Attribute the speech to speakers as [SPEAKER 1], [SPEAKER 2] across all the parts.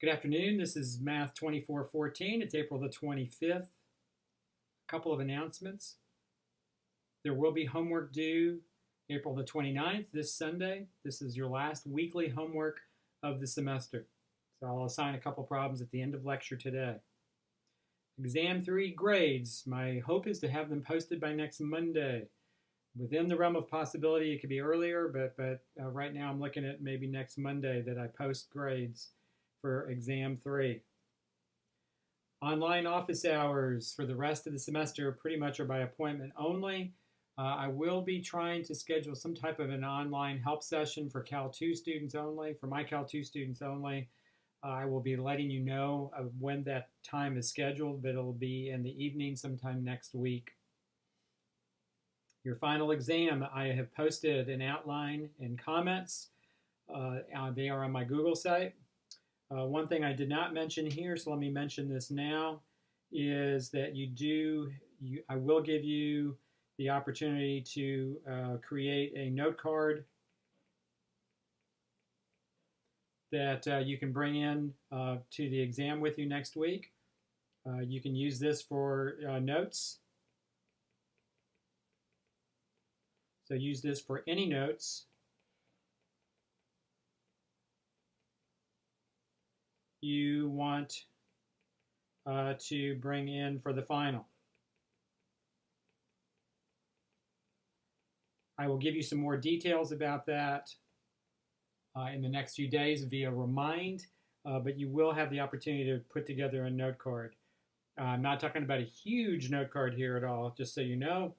[SPEAKER 1] Good afternoon. This is Math 2414. It's April the 25th. A couple of announcements. There will be homework due April the 29th, this Sunday. This is your last weekly homework of the semester. So I'll assign a couple problems at the end of lecture today. Exam 3 grades. My hope is to have them posted by next Monday. Within the realm of possibility, it could be earlier, but right now I'm looking at maybe next Monday that I post grades for Exam 3. Online office hours for the rest of the semester pretty much are by appointment only. I will be trying to schedule some type of an online help session for Cal 2 students only, for my Cal 2 students only. I will be letting you know when that time is scheduled, but it'll be in the evening sometime next week. Your final exam, I have posted an outline and comments. They are on my Google site. One thing I did not mention here, so let me mention this now, is that I will give you the opportunity to create a note card that you can bring in to the exam with you next week. You can use this for notes. So use this for any notes you want to bring in for the final. I will give you some more details about that in the next few days via Remind, but you will have the opportunity to put together a note card. I'm not talking about a huge note card here at all, just so you know,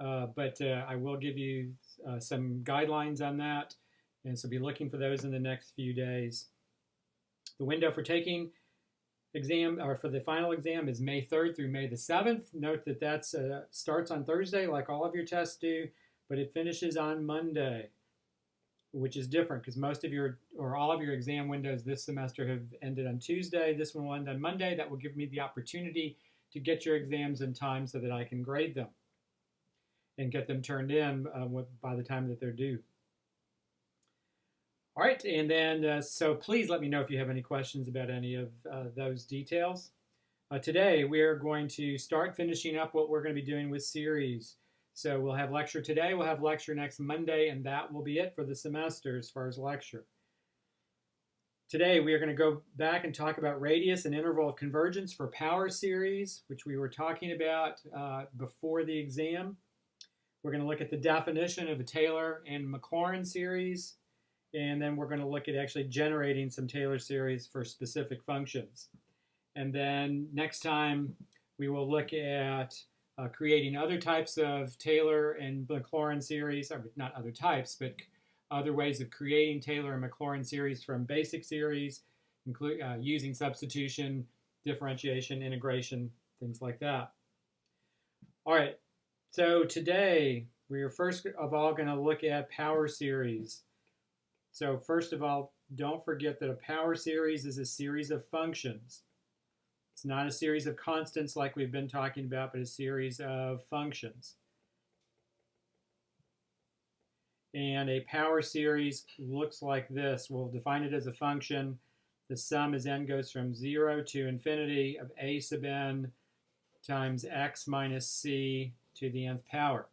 [SPEAKER 1] but I will give you some guidelines on that, and so be looking for those in the next few days. The window for taking for the final exam is May 3rd through May the 7th. Note that that starts on Thursday like all of your tests do, but it finishes on Monday, which is different because most of your, or all of your exam windows this semester have ended on Tuesday. This one will end on Monday. That will give me the opportunity to get your exams in time so that I can grade them and get them turned in by the time that they're due. All right, and then so please let me know if you have any questions about any of those details. Today we are going to start finishing up what we're going to be doing with series. So we'll have lecture today, we'll have lecture next Monday, and that will be it for the semester as far as lecture. Today we are going to go back and talk about radius and interval of convergence for power series, which we were talking about before the exam. We're going to look at the definition of a Taylor and Maclaurin series. And then we're going to look at actually generating some Taylor series for specific functions. And then next time we will look at creating other types of Taylor and Maclaurin series, or not other types, but other ways of creating Taylor and Maclaurin series from basic series, using substitution, differentiation, integration, things like that. All right, so today we are first of all going to look at power series. So first of all, don't forget that a power series is a series of functions. It's not a series of constants like we've been talking about, but a series of functions. And a power series looks like this. We'll define it as a function. The sum as n goes from 0 to infinity of a sub n times x minus c to the nth power.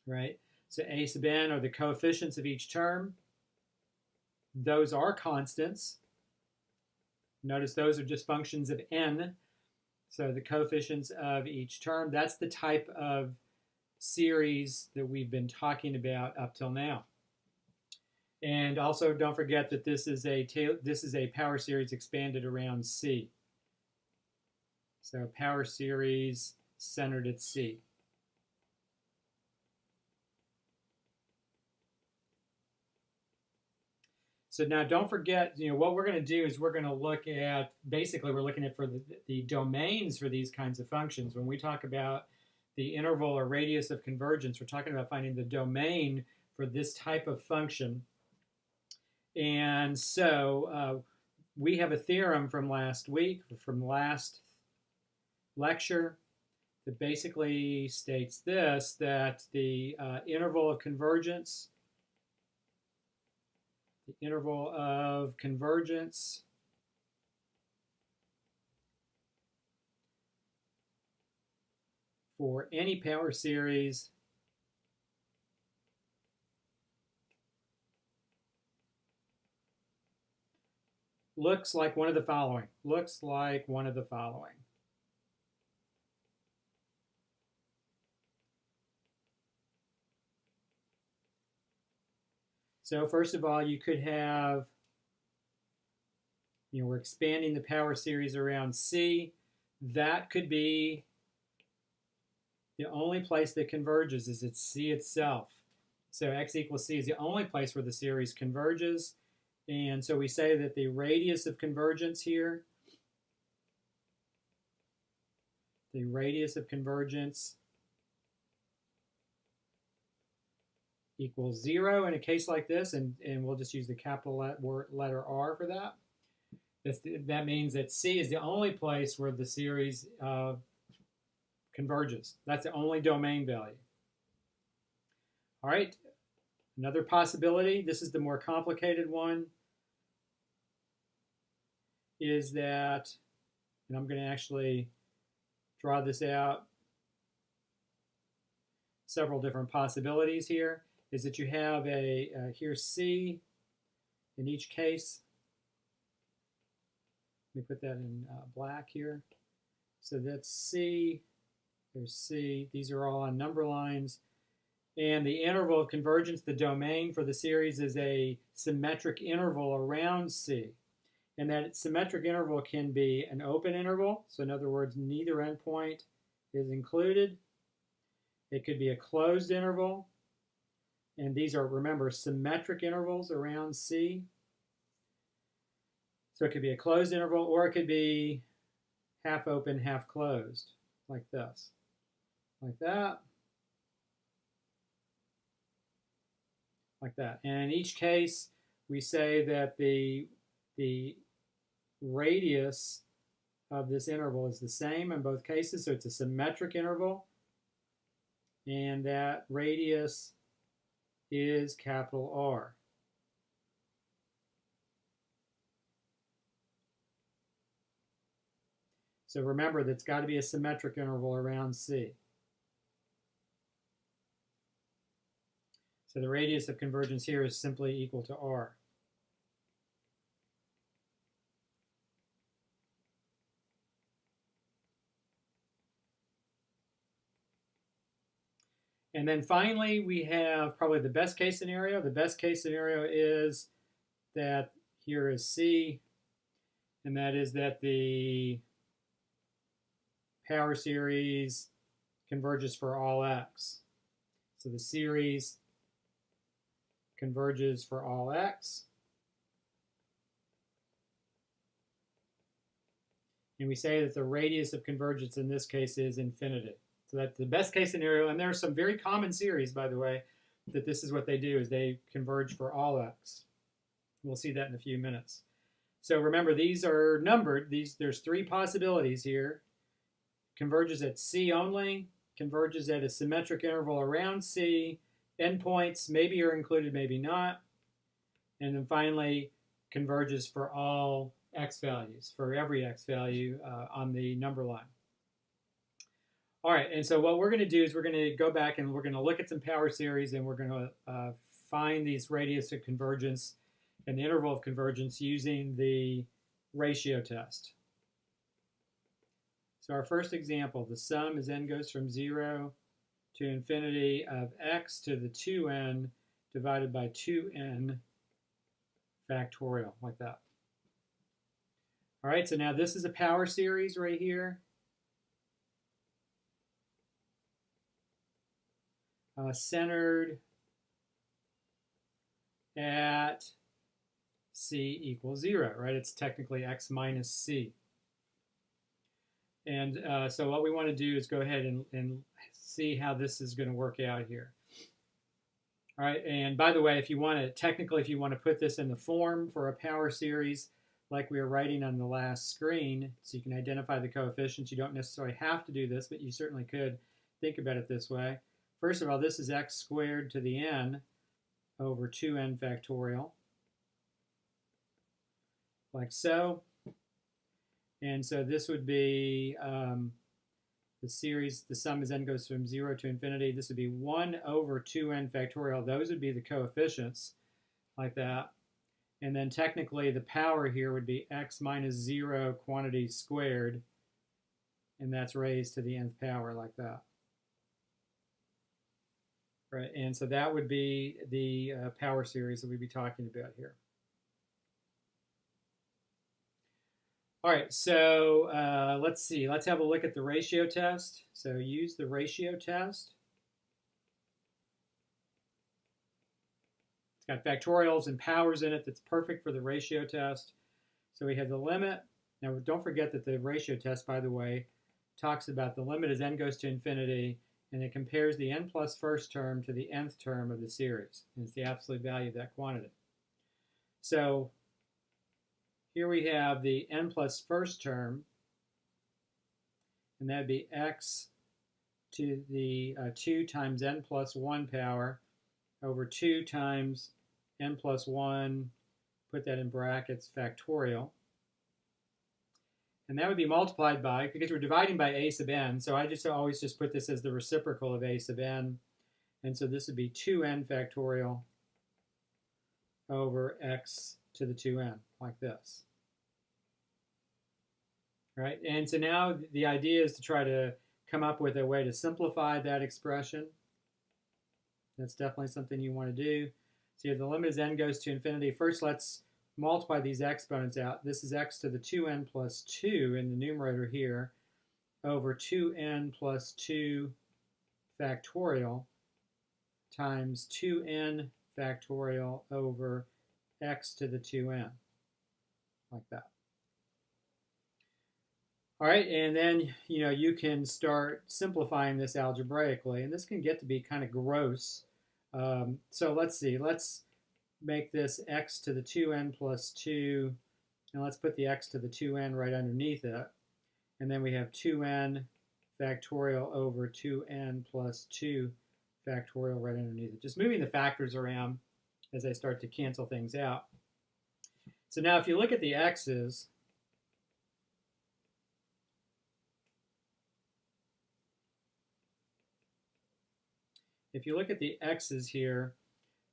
[SPEAKER 1] Right? So a sub n are the coefficients of each term. Those are constants. Notice those are just functions of n. So the coefficients of each term, that's the type of series that we've been talking about up till now. And also don't forget that this is a power series expanded around C. So power series centered at C. So now don't forget, what we're going to do is we're going to look at, basically we're looking at for the domains for these kinds of functions. When we talk about the interval or radius of convergence, we're talking about finding the domain for this type of function. And so we have a theorem from last week, from last lecture, that basically states this, that the interval of convergence for any power series looks like one of the following. Looks like one of the following. So first of all, you could have, we're expanding the power series around C. That could be the only place that converges is at C itself. So x equals C is the only place where the series converges. And so we say that the radius of convergence here, the radius of convergence equals 0 in a case like this, and we'll just use the capital letter R for that. That means that C is the only place where the series converges. That's the only domain value. All right, another possibility, this is the more complicated one, is that, and I'm going to actually draw this out, several different possibilities here, is that you have here's C in each case. Let me put that in black here. So that's C, there's C, these are all on number lines. And the interval of convergence, the domain for the series, is a symmetric interval around C. And that symmetric interval can be an open interval. So in other words, neither endpoint is included. It could be a closed interval. And these are, remember, symmetric intervals around C. So it could be a closed interval, or it could be half open, half closed, like this, like that, like that. And in each case, we say that the radius of this interval is the same in both cases, so it's a symmetric interval, and that radius is capital R. So remember, that's got to be a symmetric interval around C. So the radius of convergence here is simply equal to R. And then finally, we have probably the best case scenario. The best case scenario is that here is C, and that is that the power series converges for all x. So the series converges for all x. And we say that the radius of convergence in this case is infinity. So that's the best case scenario. And there are some very common series, by the way, that this is what they do, is they converge for all x. We'll see that in a few minutes. So remember, these are numbered. There's three possibilities here. Converges at C only, converges at a symmetric interval around C, endpoints maybe are included, maybe not, and then finally converges for all x values, for every x value on the number line. All right, and so what we're going to do is we're going to go back and we're going to look at some power series, and we're going to find these radius of convergence and the interval of convergence using the ratio test. So our first example, the sum as n goes from 0 to infinity of x to the 2n divided by 2n factorial, like that. All right, so now this is a power series right here. Centered at c equals 0, right? It's technically x minus c. And so what we want to do is go ahead and see how this is going to work out here. All right, and by the way, if you want to, technically, if you want to put this in the form for a power series like we were writing on the last screen, so you can identify the coefficients, you don't necessarily have to do this, but you certainly could think about it this way. First of all, this is x squared to the n over 2n factorial, like so. And so this would be the series, the sum as n goes from 0 to infinity. This would be 1 over 2n factorial. Those would be the coefficients, like that. And then technically the power here would be x minus 0 quantity squared, and that's raised to the nth power, like that. Right, and so that would be the power series that we'd be talking about here. All right, so let's see. Let's have a look at the ratio test. So use the ratio test. It's got factorials and powers in it. That's perfect for the ratio test. So we have the limit. Now, don't forget that the ratio test, by the way, talks about the limit as n goes to infinity, and it compares the n plus first term to the nth term of the series. And it's the absolute value of that quantity. So here we have the n plus first term, and that'd be x to the 2 times n plus 1 power over 2 times n plus 1, put that in brackets, factorial. And that would be multiplied by, because we're dividing by a sub n, so I just always just put this as the reciprocal of a sub n. And so this would be 2n factorial over x to the 2n, like this. Right? And so now the idea is to try to come up with a way to simplify that expression. That's definitely something you want to do. So you have the limit as n goes to infinity. First, let's multiply these exponents out. This is x to the 2n plus 2 in the numerator here over 2n plus 2 factorial times 2n factorial over x to the 2n, like that. All right, and then you can start simplifying this algebraically, and this can get to be kind of gross. So let's see. Let's make this x to the 2n plus 2, and let's put the x to the 2n right underneath it. And then we have 2n factorial over 2n plus 2 factorial right underneath it. Just moving the factors around as I start to cancel things out. So now if you look at the x's, here,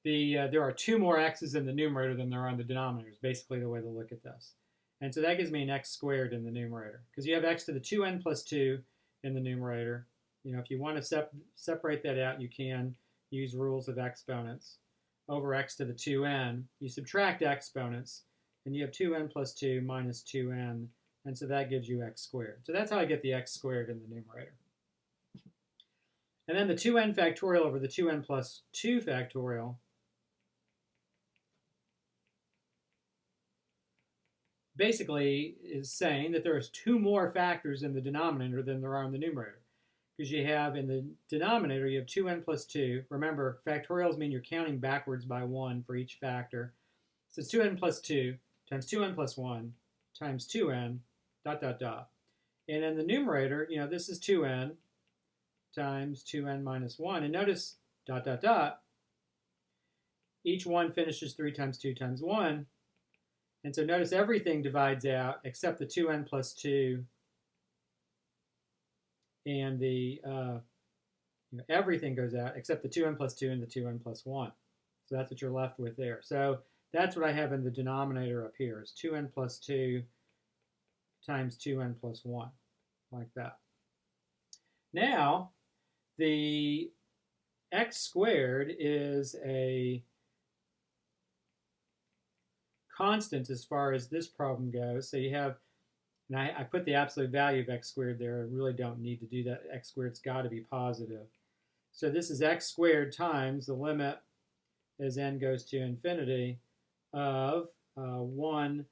[SPEAKER 1] there are 2 more x's in the numerator than there are in the denominator, is basically the way to look at this. And so that gives me an x squared in the numerator, because you have x to the 2n plus 2 in the numerator. If you want to separate that out, you can use rules of exponents. Over x to the 2n, you subtract exponents, and you have 2n plus 2 minus 2n, and so that gives you x squared. So that's how I get the x squared in the numerator. And then the 2n factorial over the 2n plus 2 factorial basically is saying that there's 2 more factors in the denominator than there are in the numerator. Because you have in the denominator, you have 2n plus 2. Remember, factorials mean you're counting backwards by 1 for each factor. So it's 2n plus 2 times 2n plus 1 times 2n, dot, dot, dot. And in the numerator, this is 2n times 2n minus 1. And notice, dot, dot, dot, each one finishes 3 times 2 times 1. And so notice everything divides out except the 2n plus 2 and the, everything goes out except the 2n plus 2 and the 2n plus 1. So that's what you're left with there. So that's what I have in the denominator up here, is 2n plus 2 times 2n plus 1, like that. Now, the x squared is a constant as far as this problem goes. So you have, and I put the absolute value of x squared there. I really don't need to do that. X squared's got to be positive. So this is x squared times the limit as n goes to infinity of 1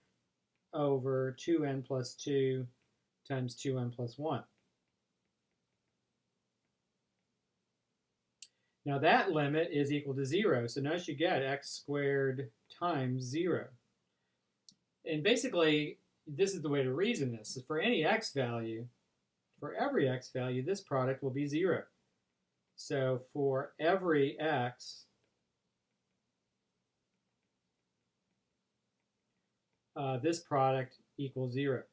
[SPEAKER 1] over 2n plus 2 times 2n plus 1. Now that limit is equal to 0. So notice you get x squared times 0. And basically, this is the way to reason this. So for any x value, for every x value, this product will be 0. So for every x, this product equals 0.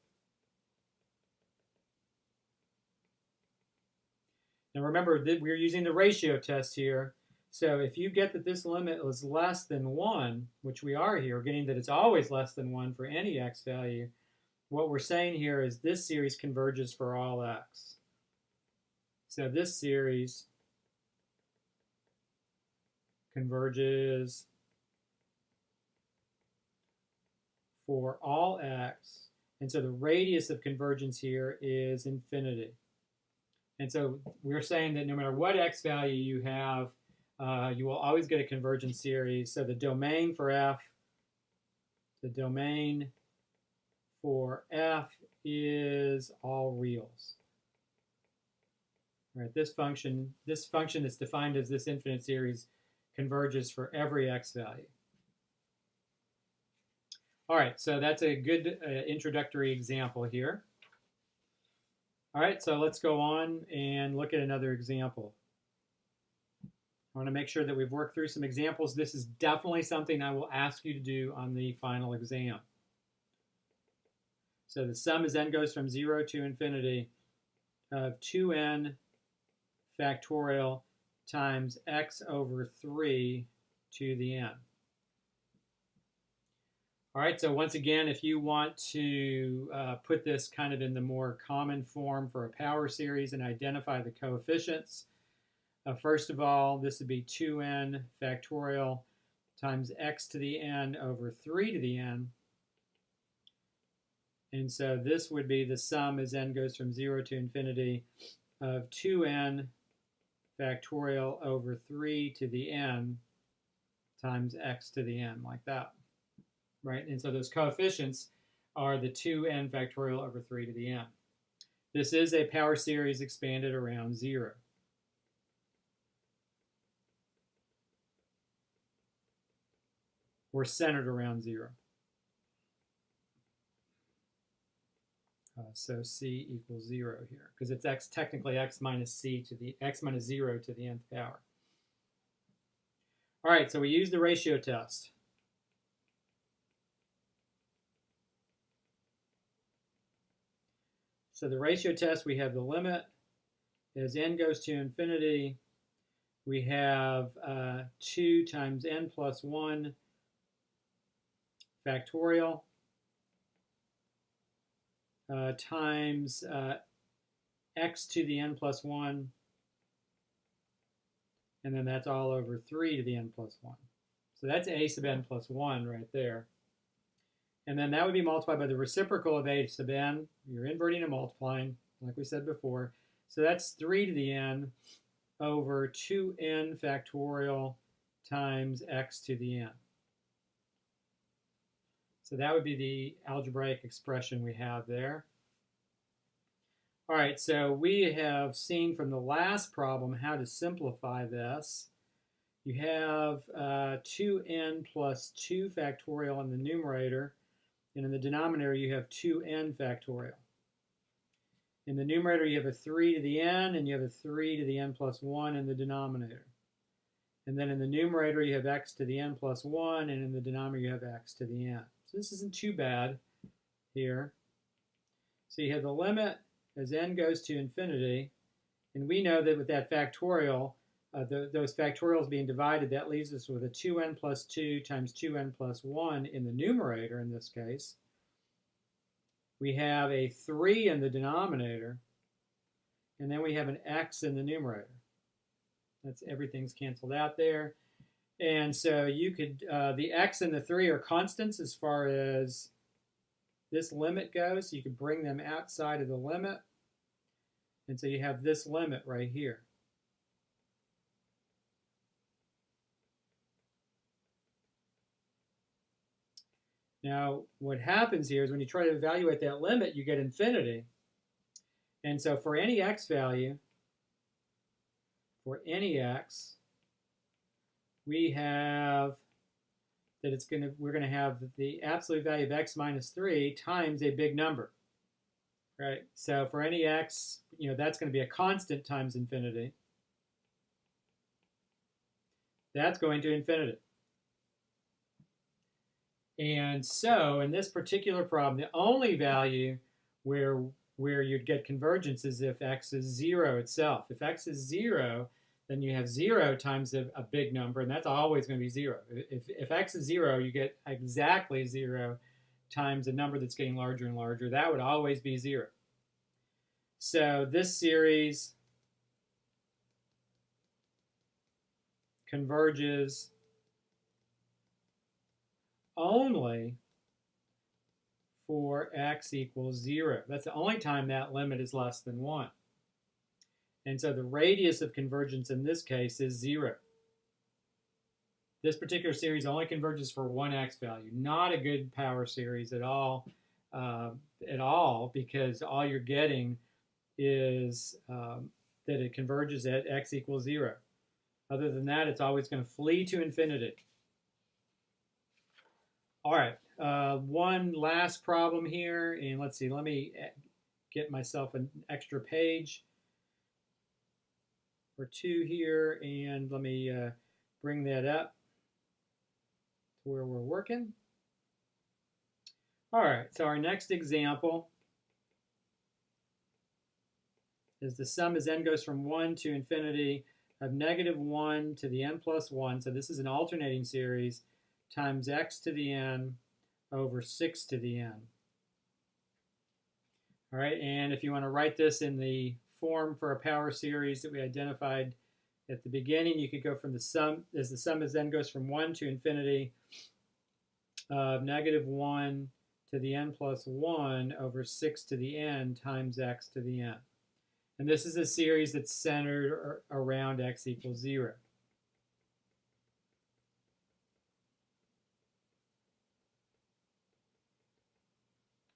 [SPEAKER 1] And remember that we're using the ratio test here. So if you get that this limit is less than 1, which we are here, getting that it's always less than 1 for any x value, what we're saying here is this series converges for all x. So this series converges for all x. And so the radius of convergence here is infinity. And so we're saying that no matter what x value you have, you will always get a convergence series. So the domain for f is all reals. Right, this function is defined as this infinite series converges for every x value. All right, so that's a good introductory example here. All right, so let's go on and look at another example. I want to make sure that we've worked through some examples. This is definitely something I will ask you to do on the final exam. So the sum as n goes from 0 to infinity of 2n factorial times x over 3 to the n. All right, so once again, if you want to put this kind of in the more common form for a power series and identify the coefficients, first of all, this would be 2n factorial times x to the n over 3 to the n. And so this would be the sum as n goes from 0 to infinity of 2n factorial over 3 to the n times x to the n, like that. Right? And so those coefficients are the 2n factorial over 3 to the n. This is a power series expanded around 0. Or centered around 0. So c equals 0 here, because it's technically x minus 0 to the nth power. All right, so we use the ratio test. So the ratio test, we have the limit as n goes to infinity. We have 2 times n plus 1 factorial times x to the n plus 1. And then that's all over 3 to the n plus 1. So that's a sub n plus 1 right there. And then that would be multiplied by the reciprocal of a sub n. You're inverting and multiplying, like we said before. So that's 3 to the n over 2n factorial times x to the n. So that would be the algebraic expression we have there. All right, so we have seen from the last problem how to simplify this. You have 2n plus 2 factorial in the numerator. And in the denominator, you have 2n factorial. In the numerator, you have a 3 to the n, and you have a 3 to the n plus 1 in the denominator. And then in the numerator, you have x to the n plus 1, and in the denominator, you have x to the n. So this isn't too bad here. So you have the limit as n goes to infinity. And we know that with that factorial, those factorials being divided, that leaves us with a 2n plus 2 times 2n plus 1 in the numerator in this case. We have a 3 in the denominator, and then we have an x in the numerator. That's everything's canceled out there. And so you could, the x and the 3 are constants as far as this limit goes. So you could bring them outside of the limit. And so you have this limit right here. Now, what happens here is when you try to evaluate that limit, you get infinity. And so for any x value, for any x, we have that we're going to have the absolute value of x minus 3 times a big number. Right? So for any x, that's going to be a constant times infinity. That's going to infinity. And so in this particular problem, the only value where where you'd get convergence is if x is 0 itself. If x is 0, then you have 0 times a big number, and that's always going to be 0. If x is 0, you get exactly 0 times a number that's getting larger and larger. That would always be 0. So this series converges only for x equals 0. That's the only time that limit is less than 1. And so the radius of convergence in this case is 0. This particular series only converges for one x value. Not a good power series at all, because all you're getting is that it converges at x equals 0. Other than that, it's always going to flee to infinity. All right, one last problem here, and let's see, let me get myself an extra page or two here, and let me bring that up to where we're working. All right, so our next example is the sum as n goes from 1 to infinity of -1 to the n plus 1. So this is an alternating series times x to the n over 6 to the n. All right, and if you want to write this in the form for a power series that we identified at the beginning, you could go from the sum as n goes from 1 to infinity of -1 to the n plus 1 over 6 to the n times x to the n. And this is a series that's centered around x equals 0.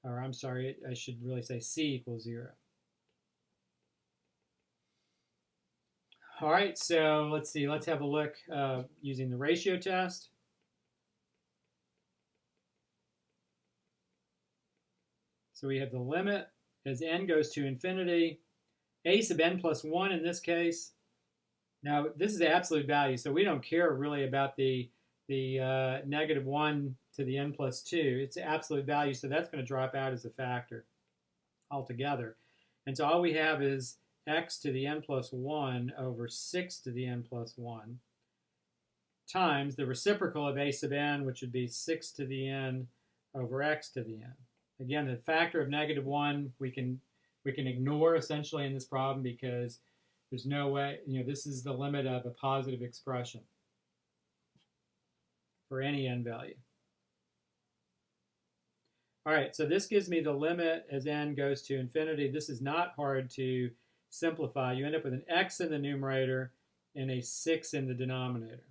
[SPEAKER 1] Or I'm sorry, I should really say c equals 0. All right, so let's see. Let's have a look using the ratio test. So we have the limit as n goes to infinity. A sub n plus 1 in this case. Now, this is the absolute value, so we don't care really about the -1 to the n plus 2. It's the absolute value, so that's going to drop out as a factor altogether. And so all we have is x to the n plus 1 over 6 to the n plus 1 times the reciprocal of a sub n, which would be 6 to the n over x to the n. Again, the factor of -1 we can ignore essentially in this problem because there's no way, this is the limit of a positive expression for any n value. All right, so this gives me the limit as n goes to infinity. This is not hard to simplify. You end up with an x in the numerator and a 6 in the denominator.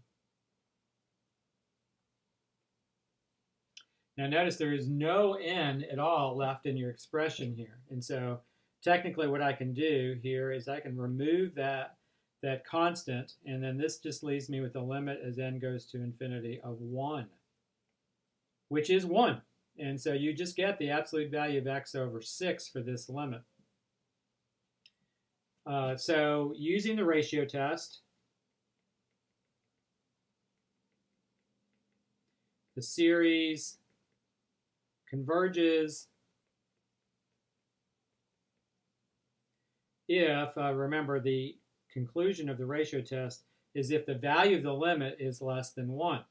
[SPEAKER 1] Now notice there is no n at all left in your expression here. And so technically what I can do here is I can remove that constant, and then this just leaves me with the limit as n goes to infinity of 1, which is 1. And so you just get the absolute value of x over 6 for this limit. So using the ratio test, the series converges if, remember, the conclusion of the ratio test is if the value of the limit is less than 1.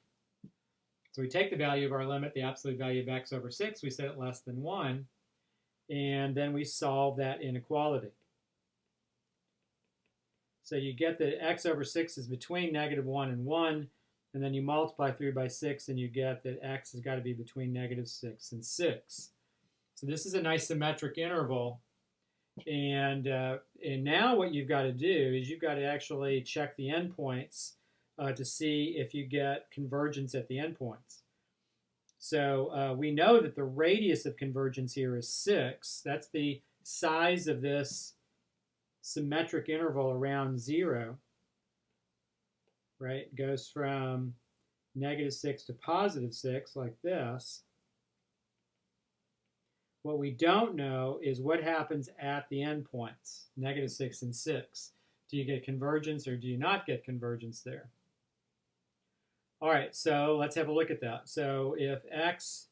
[SPEAKER 1] So we take the value of our limit, the absolute value of x over 6, we set it less than 1, and then we solve that inequality. So you get that x over 6 is between -1 and 1, and then you multiply through by 6, and you get that x has got to be between -6 and 6. So this is a nice symmetric interval. And now what you've got to do is you've got to actually check the endpoints to see if you get convergence at the endpoints. So we know that the radius of convergence here is 6. That's the size of this symmetric interval around 0. Right? It goes from -6 to +6 like this. What we don't know is what happens at the endpoints, -6 and 6. Do you get convergence or do you not get convergence there? All right, so let's have a look at that. So if x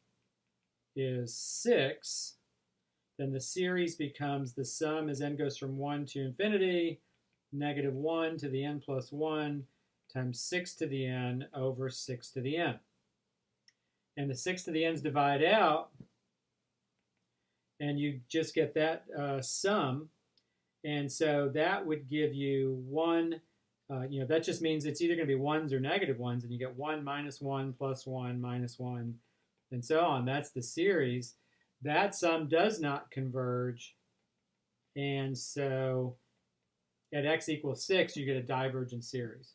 [SPEAKER 1] is 6, then the series becomes the sum as n goes from 1 to infinity, negative 1 to the n plus 1 times 6 to the n over 6 to the n. And the 6 to the n's divide out, and you just get that sum. And so that would give you 1, that just means it's either going to be 1s or negative 1s, and you get 1 minus 1 plus 1 minus 1, and so on. That's the series. That sum does not converge, and so at x equals 6, you get a divergent series.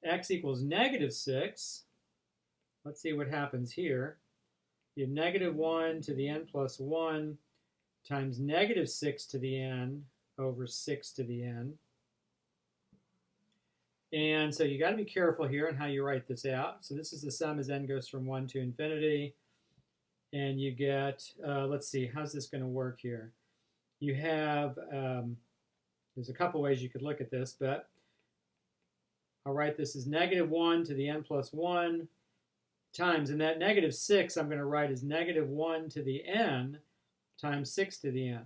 [SPEAKER 1] X equals negative 6. Let's see what happens here. You have negative 1 to the n plus 1 times negative 6 to the n over 6 to the n. And so you got to be careful here on how you write this out. So this is the sum as n goes from 1 to infinity. And you get, let's see, how's this going to work here? You have, there's a couple ways you could look at this, but I'll write this as negative 1 to the n plus 1 times, and that negative 6 I'm going to write as negative 1 to the n times 6 to the n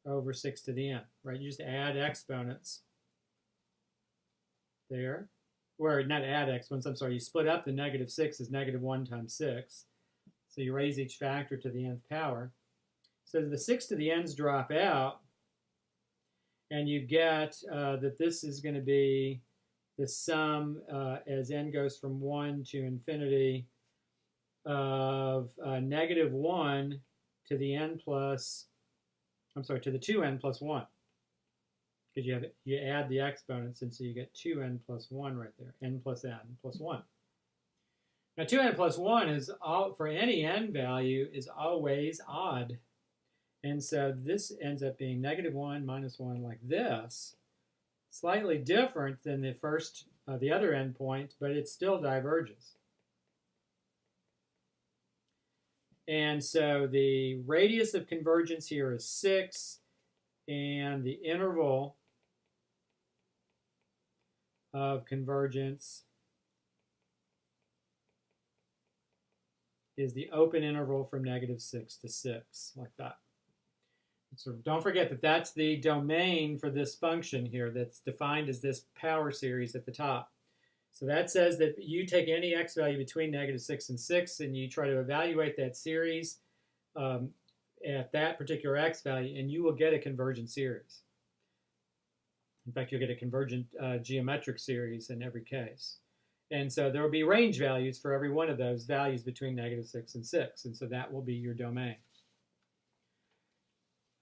[SPEAKER 1] over 6 to the n, right? You just add exponents there. Or not add exponents, I'm sorry, you split up the negative 6 as negative 1 times 6. So you raise each factor to the nth power. So the 6 to the n's drop out, and you get that this is going to be the sum as n goes from 1 to infinity of negative 1 to the n plus, to the 2n plus 1. Because you add the exponents, and so you get 2n plus 1 right there, n plus 1. Now 2n plus 1 is, for any n value, is always odd. And so this ends up being negative 1 minus 1 like this. Slightly different than the first, the other endpoint, but it still diverges. And so the radius of convergence here is 6, and the interval of convergence is the open interval from negative 6 to 6, like that. So don't forget that that's the domain for this function here that's defined as this power series at the top. So that says that you take any x value between negative 6 and 6, and you try to evaluate that series at that particular x value, and you will get a convergent series. In fact, you'll get a convergent geometric series in every case. And so there will be range values for every one of those values between negative 6 and 6, and so that will be your domain.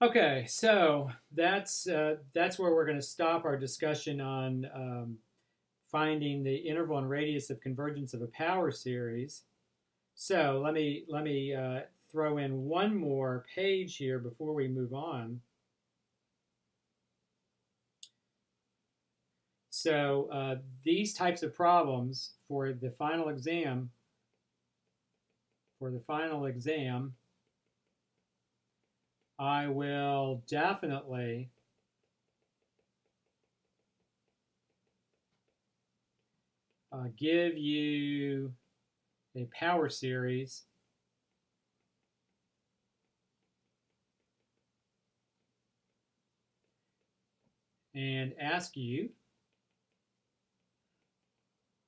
[SPEAKER 1] Okay, so that's where we're going to stop our discussion on finding the interval and radius of convergence of a power series. So let me throw in one more page here before we move on. So these types of problems for the final exam, I will definitely give you a power series and ask you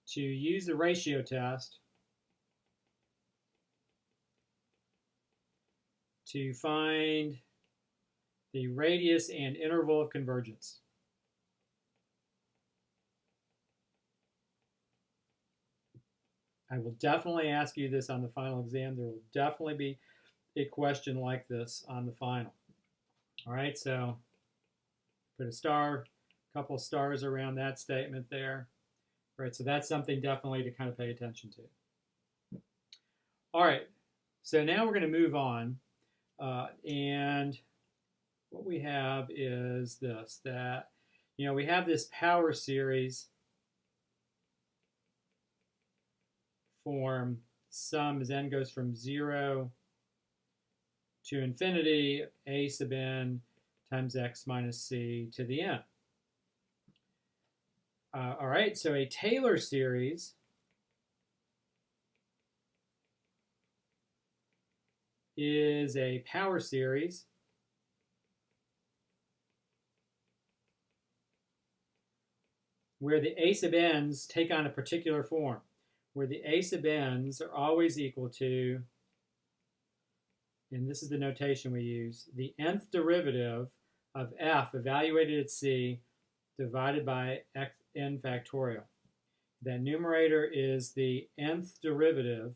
[SPEAKER 1] to use the ratio test to find the radius and interval of convergence. I will definitely ask you this on the final exam. There will definitely be a question like this on the final. All right, so put a couple of stars around that statement there. All right, so that's something definitely to kind of pay attention to. All right, so now we're going to move on. And what we have is this, that, we have this power series form sum as n goes from 0 to infinity, a sub n times x minus c to the n. All right, so a Taylor series is a power series where the a sub n's take on a particular form, where the a sub n's are always equal to, and this is the notation we use, the nth derivative of f evaluated at c divided by n factorial. That numerator is the nth derivative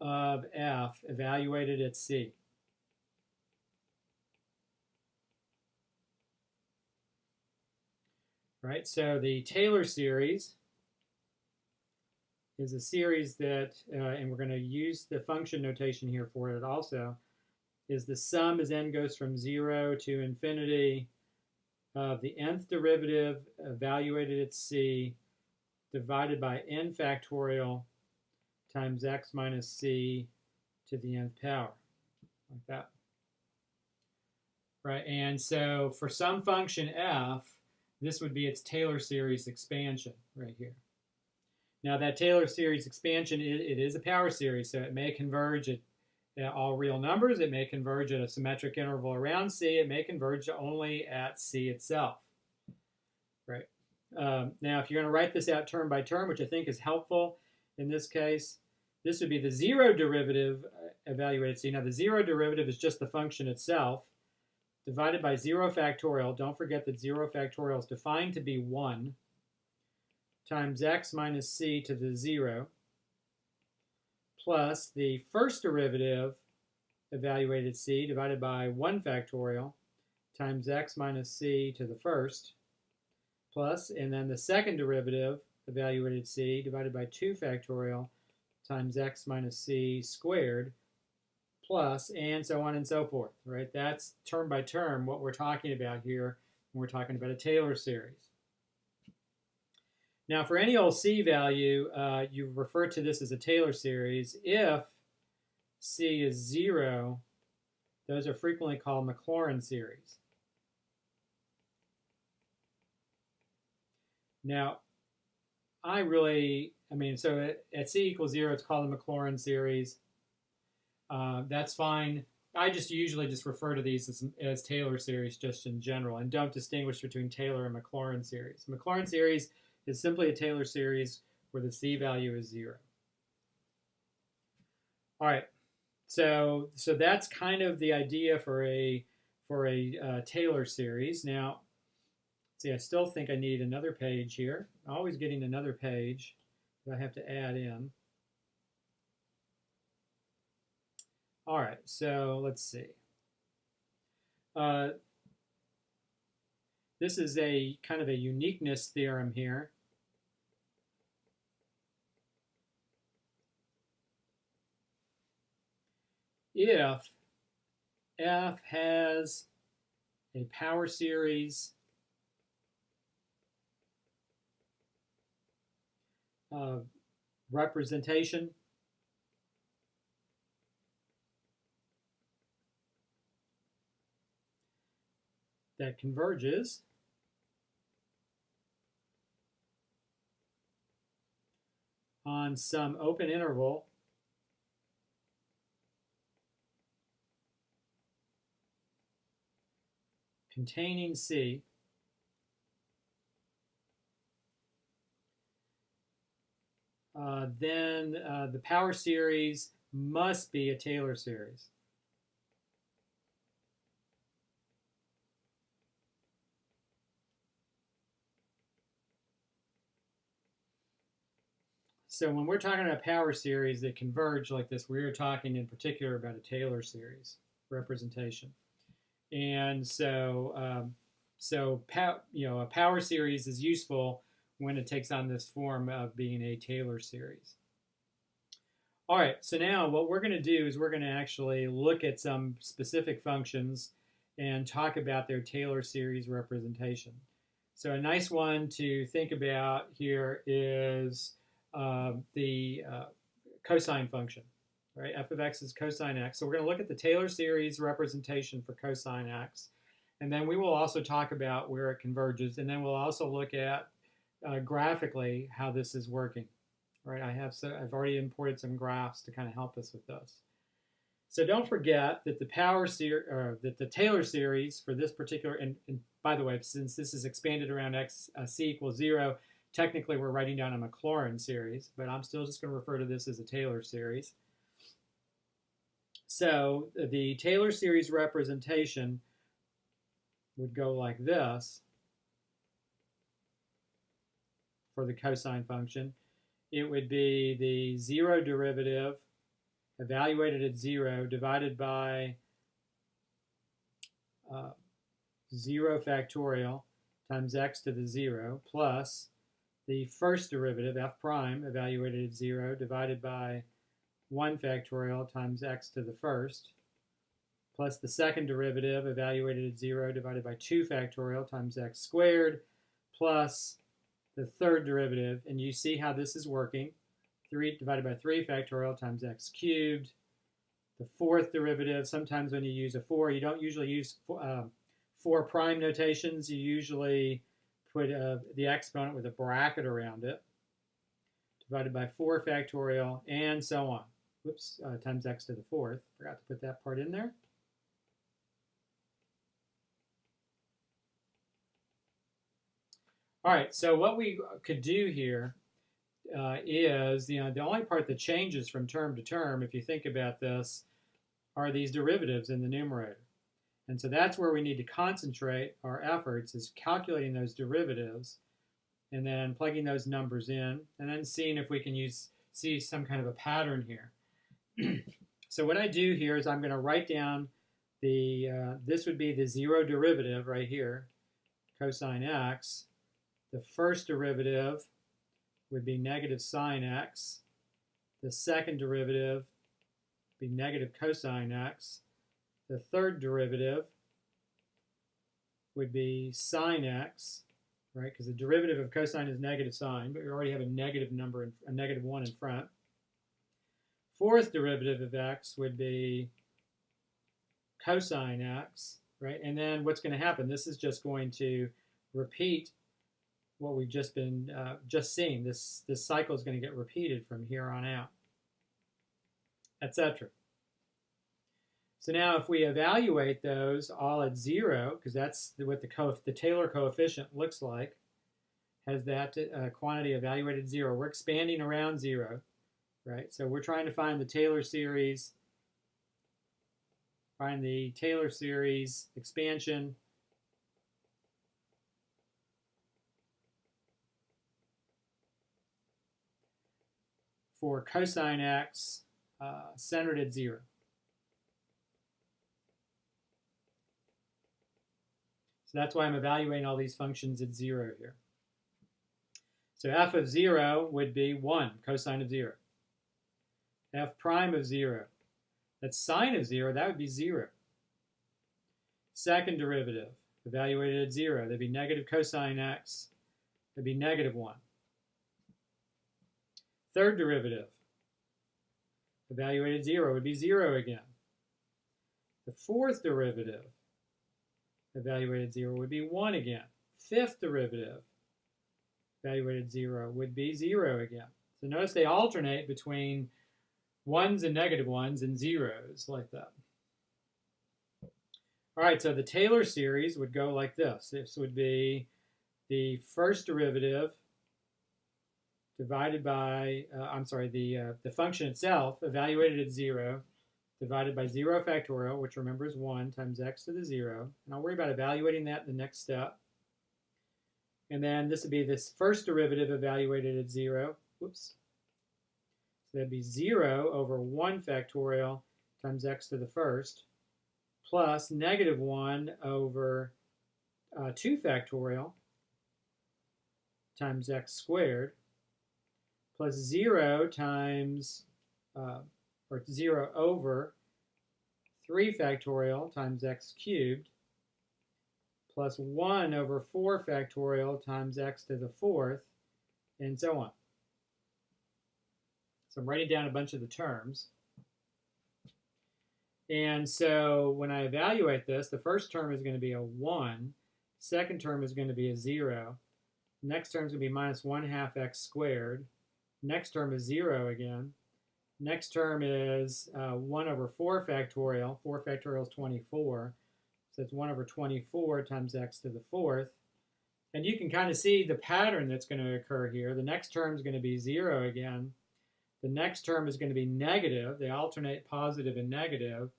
[SPEAKER 1] of f evaluated at c. Right, so the Taylor series is a series that, and we're going to use the function notation here for it also, is the sum as n goes from 0 to infinity of the nth derivative evaluated at c divided by n factorial times x minus c to the nth power, like that. Right, and so for some function f, this would be its Taylor series expansion right here. Now that Taylor series expansion, it is a power series, so it may converge at all real numbers. It may converge at a symmetric interval around c. It may converge only at c itself. Right. Now, if you're going to write this out term by term, which I think is helpful in this case, this would be the zero derivative evaluated at c. Now, the zero derivative is just the function itself, divided by 0 factorial. Don't forget that 0 factorial is defined to be 1 times x minus c to the 0 plus the first derivative evaluated c divided by 1 factorial times x minus c to the first plus, and then the second derivative evaluated c divided by 2 factorial times x minus c squared plus, and so on and so forth, right? That's term by term what we're talking about here when we're talking about a Taylor series. Now, for any old c value, you refer to this as a Taylor series. If c is 0, those are frequently called Maclaurin series. Now, so at c equals 0, it's called the Maclaurin series. That's fine. I just usually just refer to these as Taylor series just in general and don't distinguish between Taylor and Maclaurin series. Maclaurin series is simply a Taylor series where the c value is 0. All right, so that's kind of the idea for a Taylor series. Now, see, I still think I need another page here. I'm always getting another page that I have to add in. All right, so let's see. This is a kind of a uniqueness theorem here. If f has a power series representation that converges on some open interval containing c, then the power series must be a Taylor series. So when we're talking about power series that converge like this, we're talking in particular about a Taylor series representation. And so, a power series is useful when it takes on this form of being a Taylor series. All right, so now what we're going to do is we're going to actually look at some specific functions and talk about their Taylor series representation. So a nice one to think about here is the cosine function, right? F of x is cosine x. So we're going to look at the Taylor series representation for cosine x. And then we will also talk about where it converges. And then we'll also look at graphically how this is working. Right, I've already imported some graphs to kind of help us with this. So don't forget that the Taylor series for this particular, and by the way, since this is expanded around c equals 0, technically we're writing down a Maclaurin series, but I'm still just going to refer to this as a Taylor series. So the Taylor series representation would go like this for the cosine function. It would be the 0 derivative evaluated at 0 divided by 0 factorial times x to the 0 plus the first derivative, f prime, evaluated at 0 divided by 1 factorial times x to the first plus the second derivative evaluated at 0 divided by 2 factorial times x squared plus the third derivative, and you see how this is working. 3 divided by 3 factorial times x cubed. The fourth derivative, sometimes when you use a 4, you don't usually use 4 prime notations. You usually put the exponent with a bracket around it, divided by 4 factorial, and so on. Whoops, times x to the fourth. Forgot to put that part in there. All right, so what we could do here is, the only part that changes from term to term, if you think about this, are these derivatives in the numerator. And so that's where we need to concentrate our efforts, is calculating those derivatives and then plugging those numbers in and then seeing if we can see some kind of a pattern here. So what I do here is I'm going to write down this would be the 0 derivative right here, cosine x. The first derivative would be negative sine x. The second derivative would be negative cosine x. The third derivative would be sine x, right? Because the derivative of cosine is negative sine, but we already have a negative number, a negative 1 in front. Fourth derivative of x would be cosine x, right? And then what's going to happen? This is just going to repeat what we've just been seeing. This cycle is going to get repeated from here on out, etc. So now if we evaluate those all at 0, because that's what the Taylor coefficient looks like, has that quantity evaluated at 0. We're expanding around 0, right? So we're trying to find the Taylor series, expansion for cosine x centered at 0. So that's why I'm evaluating all these functions at 0 here. So f of 0 would be 1, cosine of 0. F prime of 0, that's sine of 0, that would be 0. Second derivative, evaluated at 0, that'd be negative cosine x, that'd be negative 1. Third derivative, evaluated at 0, would be 0 again. The fourth derivative, evaluated at 0, would be 1 again. Fifth derivative, evaluated at 0, would be 0 again. So notice they alternate between 1s and negative 1s and 0s like that. All right, so the Taylor series would go like this. This would be the first derivative divided by, the function itself, evaluated at 0, divided by 0 factorial, which remember is 1, times x to the 0. And I'll worry about evaluating that in the next step. And then this would be this first derivative evaluated at 0. Whoops. So that'd be 0 over 1 factorial times x to the first, plus negative 1 over 2 factorial times x squared, plus 0 times, or 0 over 3 factorial times x cubed, plus 1 over 4 factorial times x to the fourth, and so on. So I'm writing down a bunch of the terms. And so when I evaluate this, the first term is going to be a 1, second term is going to be a 0, next term is going to be minus 1/2 x squared, Next term is 0 again. Next term is 1 over 4 factorial. 4 factorial is 24. So it's 1 over 24 times x to the 4th. And you can kind of see the pattern that's going to occur here. The next term is going to be 0 again. The next term is going to be negative. They alternate positive and negative.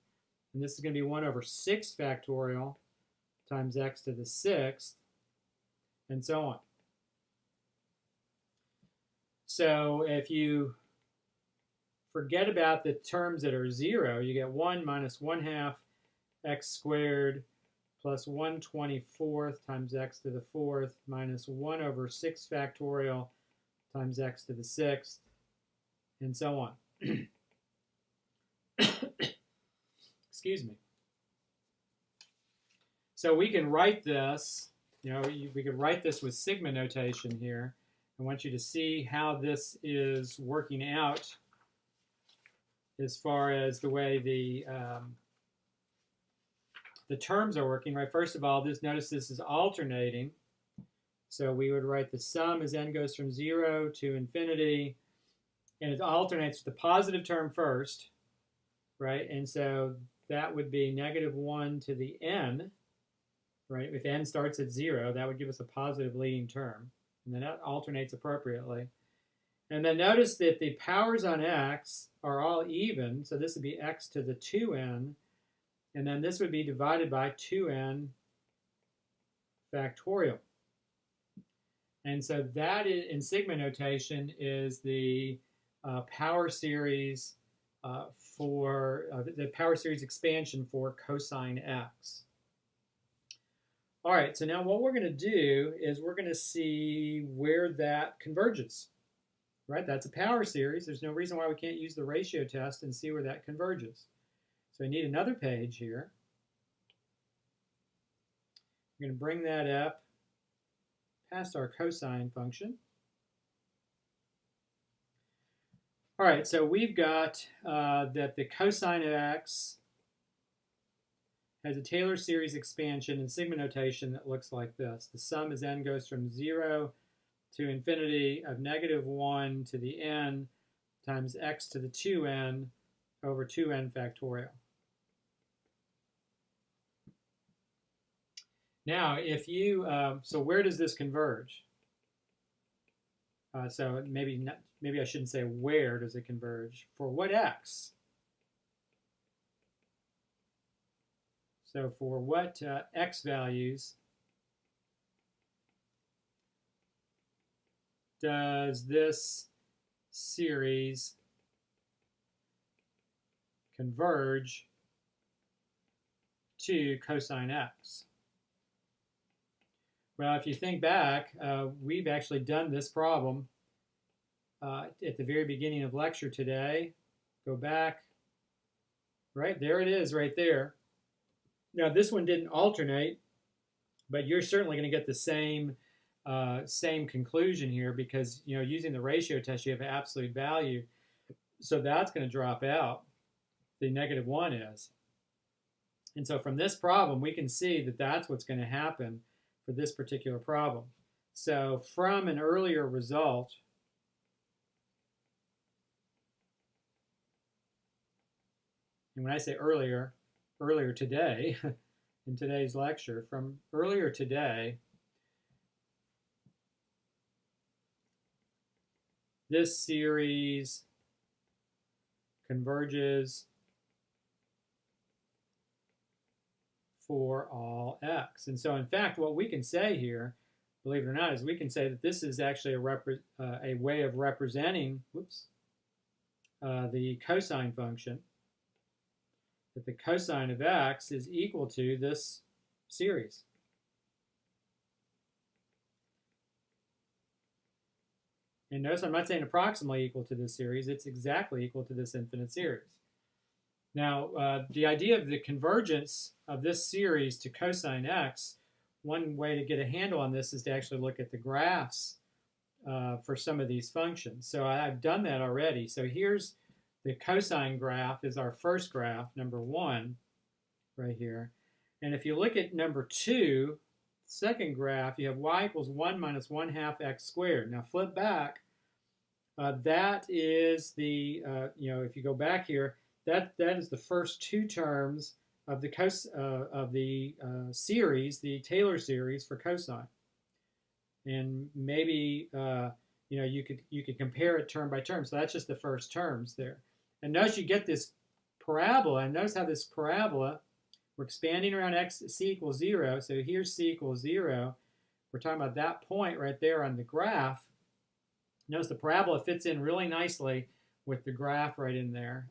[SPEAKER 1] And this is going to be 1 over 6 factorial times x to the 6th, and so on. So if you forget about the terms that are 0, you get 1 minus 1/2 x squared plus 1/24 times x to the 4th minus 1 over 6 factorial times x to the 6th, and so on. Excuse me. So we can write this, we could write this with sigma notation here. I want you to see how this is working out as far as the way the terms are working, right? First of all, notice this is alternating. So we would write the sum as n goes from 0 to infinity, and it alternates with the positive term first, right? And so that would be -1 to the n, right? If n starts at 0, that would give us a positive leading term. And then that alternates appropriately. And then notice that the powers on x are all even. So this would be x to the 2n. And then this would be divided by 2n factorial. And so that is, in sigma notation, is the power series for the power series expansion for cosine x. All right, so now what we're going to do is we're going to see where that converges, right? That's a power series. There's no reason why we can't use the ratio test and see where that converges. So I need another page here. I'm going to bring that up past our cosine function. All right, so we've got that the cosine of x has a Taylor series expansion in sigma notation that looks like this. The sum as n goes from 0 to infinity of -1 to the n times x to the 2n over 2n factorial. Now, if you, so where does this converge? So maybe I shouldn't say where does it converge. For what x? So for what x values does this series converge to cosine x? Well, if you think back, we've actually done this problem at the very beginning of lecture today. Go back. Right, there it is right there. Now, this one didn't alternate, but you're certainly going to get the same conclusion here because, using the ratio test, you have an absolute value. So that's going to drop out. The -1 is. And so from this problem, we can see that that's what's going to happen for this particular problem. So from an earlier result, and when I say earlier today, in today's lecture, from earlier today, this series converges for all x. And so, in fact, what we can say here, believe it or not, is we can say that this is actually a way of representing the cosine function, that the cosine of x is equal to this series. And notice I'm not saying approximately equal to this series. It's exactly equal to this infinite series. Now, the idea of the convergence of this series to cosine x, one way to get a handle on this is to actually look at the graphs for some of these functions. So I've done that already. So here's the cosine graph is our first graph, number 1, right here. And if you look at number 2, second graph, you have y equals 1 minus 1/2 x squared. Now flip back. That is the, if you go back here, that is the first two terms of the series, the Taylor series for cosine. And maybe you could compare it term by term. So that's just the first terms there. And notice you get this parabola. And notice how this parabola, we're expanding around c equals 0. So here's c equals 0. We're talking about that point right there on the graph. Notice the parabola fits in really nicely with the graph right in there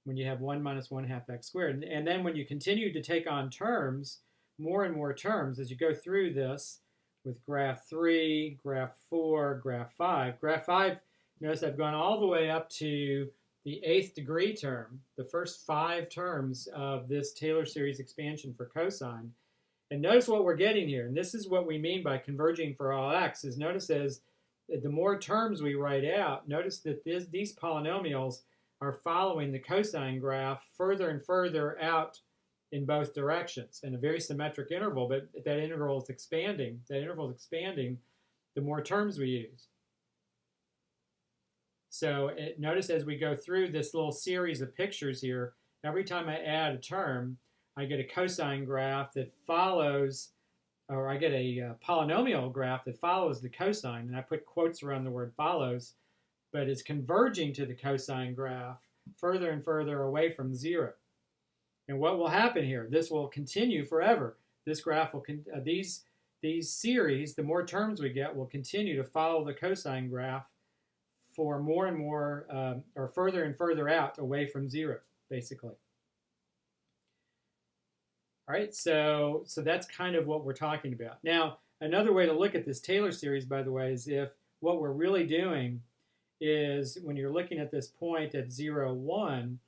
[SPEAKER 1] when you have 1 minus 1/2 x squared. And then when you continue to take on terms, more and more terms, as you go through this with graph 3, graph 4, graph 5. Graph 5, notice I've gone all the way up to the 8th degree term, the first 5 terms of this Taylor series expansion for cosine. And notice what we're getting here. And this is what we mean by converging for all x, is notice as the more terms we write out, notice that these polynomials are following the cosine graph further and further out in both directions in a very symmetric interval, but that interval is expanding. That interval is expanding the more terms we use. So notice as we go through this little series of pictures here, every time I add a term, I get a cosine graph that follows, or I get a polynomial graph that follows the cosine, and I put quotes around the word follows, but it's converging to the cosine graph further and further away from 0. And what will happen here? This will continue forever. This graph will, these series, the more terms we get, will continue to follow the cosine graph for more and more, or further and further out away from 0, basically. All right, so that's kind of what we're talking about. Now, another way to look at this Taylor series, by the way, is if what we're really doing is when you're looking at this point at 0, 1,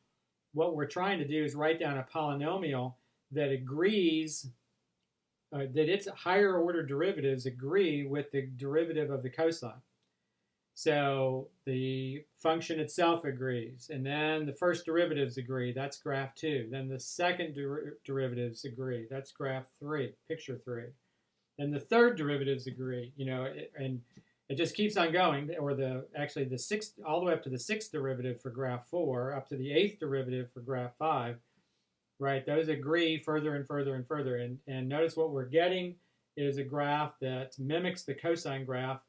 [SPEAKER 1] what we're trying to do is write down a polynomial that agrees, that its higher order derivatives agree with the derivative of the cosine. So the function itself agrees, and then the first derivatives agree. That's graph 2. Then the second derivatives agree. That's graph 3, picture 3. Then the third derivatives agree. And it just keeps on going. Or actually the sixth, all the way up to the 6th derivative for graph 4, up to the 8th derivative for graph 5. Right? Those agree further and further and further. And notice what we're getting is a graph that mimics the cosine graph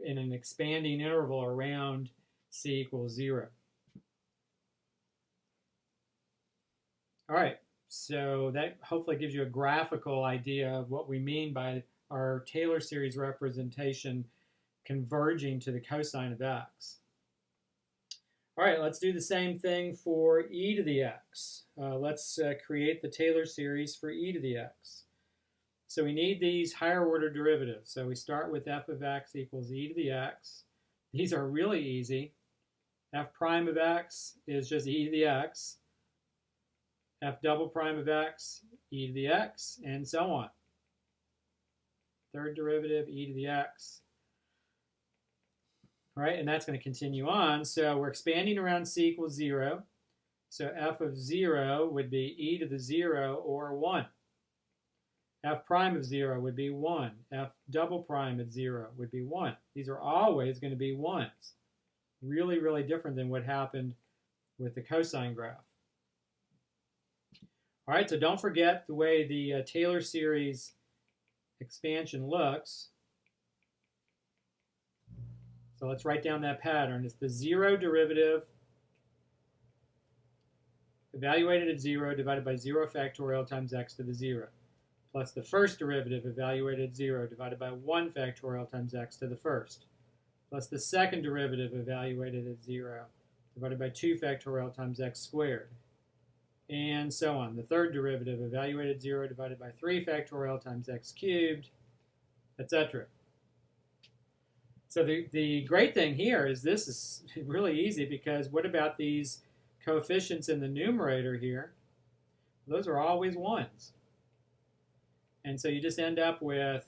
[SPEAKER 1] in an expanding interval around c equals 0. All right, so that hopefully gives you a graphical idea of what we mean by our Taylor series representation converging to the cosine of x. All right, let's do the same thing for e to the x. Let's create the Taylor series for e to the x. So we need these higher order derivatives. So we start with f of x equals e to the x. These are really easy. F prime of x is just e to the x. F double prime of x, e to the x, and so on. Third derivative, e to the x. All right, and that's going to continue on. So we're expanding around c equals 0. So f of 0 would be e to the 0 or 1. F prime of 0 would be 1. F double prime at 0 would be 1. These are always going to be 1s. Really, really different than what happened with the cosine graph. All right, so don't forget the way the Taylor series expansion looks. So let's write down that pattern. It's the 0 derivative evaluated at 0 divided by 0 factorial times x to the 0. Plus the first derivative evaluated at 0 divided by 1 factorial times x to the first, plus the second derivative evaluated at 0 divided by 2 factorial times x squared, and so on. The third derivative evaluated at 0 divided by 3 factorial times x cubed, etc. So the great thing here is this is really easy, because what about these coefficients in the numerator here? Those are always 1s. And so you just end up with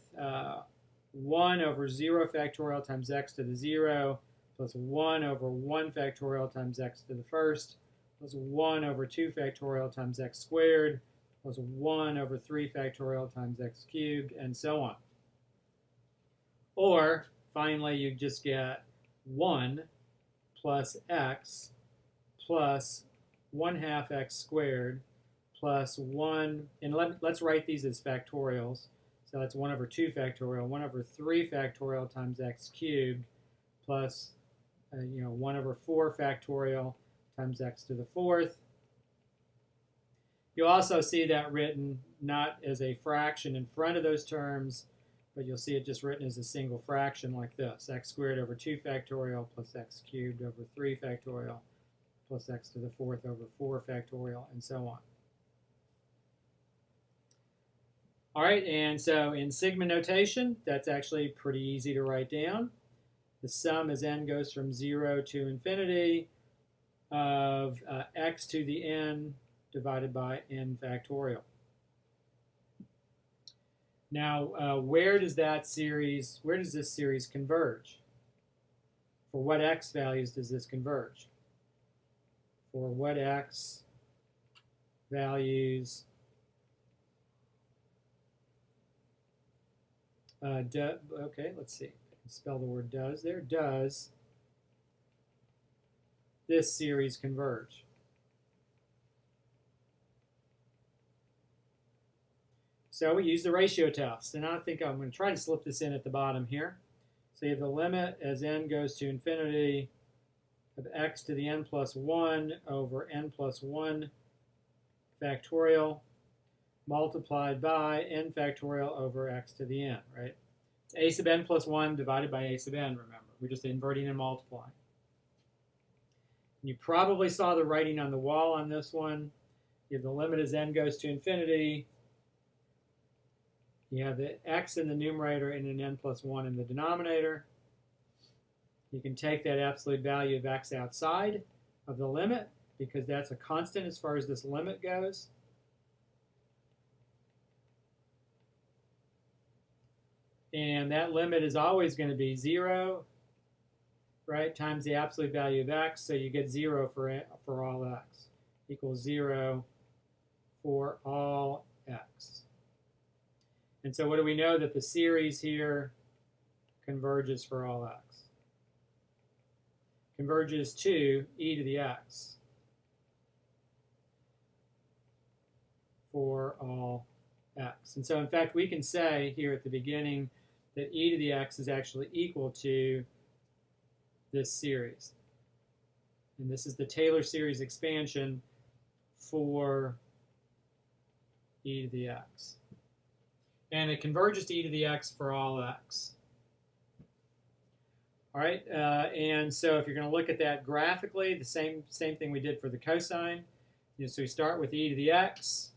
[SPEAKER 1] 1 over 0 factorial times x to the 0 plus 1 over 1 factorial times x to the first plus 1 over 2 factorial times x squared plus 1 over 3 factorial times x cubed, and so on. Or finally, you just get 1 plus x plus 1/2 x squared plus 1, and let's write these as factorials. So that's 1 over 2 factorial, 1 over 3 factorial times x cubed plus 1 over 4 factorial times x to the 4th. You'll also see that written not as a fraction in front of those terms, but you'll see it just written as a single fraction like this: x squared over 2 factorial plus x cubed over 3 factorial plus x to the 4th over 4 factorial, and so on. All right, and so in sigma notation, that's actually pretty easy to write down. The sum as n goes from 0 to infinity of x to the n divided by n factorial. Now, where does this series converge? For what x values does this converge? For what x values okay, let's see. I can spell the word does there. Does this series converge? So we use the ratio test, and I think I'm going to try to slip this in at the bottom here. So you have the limit as n goes to infinity of x to the n plus 1 over n plus 1 factorial multiplied by n factorial over x to the n, right? It's a sub n plus 1 divided by a sub n, remember. We're just inverting and multiplying. You probably saw the writing on the wall on this one. You have the limit as n goes to infinity. You have the x in the numerator and an n plus 1 in the denominator. You can take that absolute value of x outside of the limit because that's a constant as far as this limit goes. And that limit is always going to be 0, right, times the absolute value of x. So you get 0 for all x equals 0 for all x. And so what do we know? That the series here converges for all x. Converges to e to the x for all x. And so in fact we can say here at the beginning that e to the x is actually equal to this series. And this is the Taylor series expansion for e to the x. And it converges to e to the x for all x. All right, and so if you're going to look at that graphically, the same thing we did for the cosine. So we start with e to the x,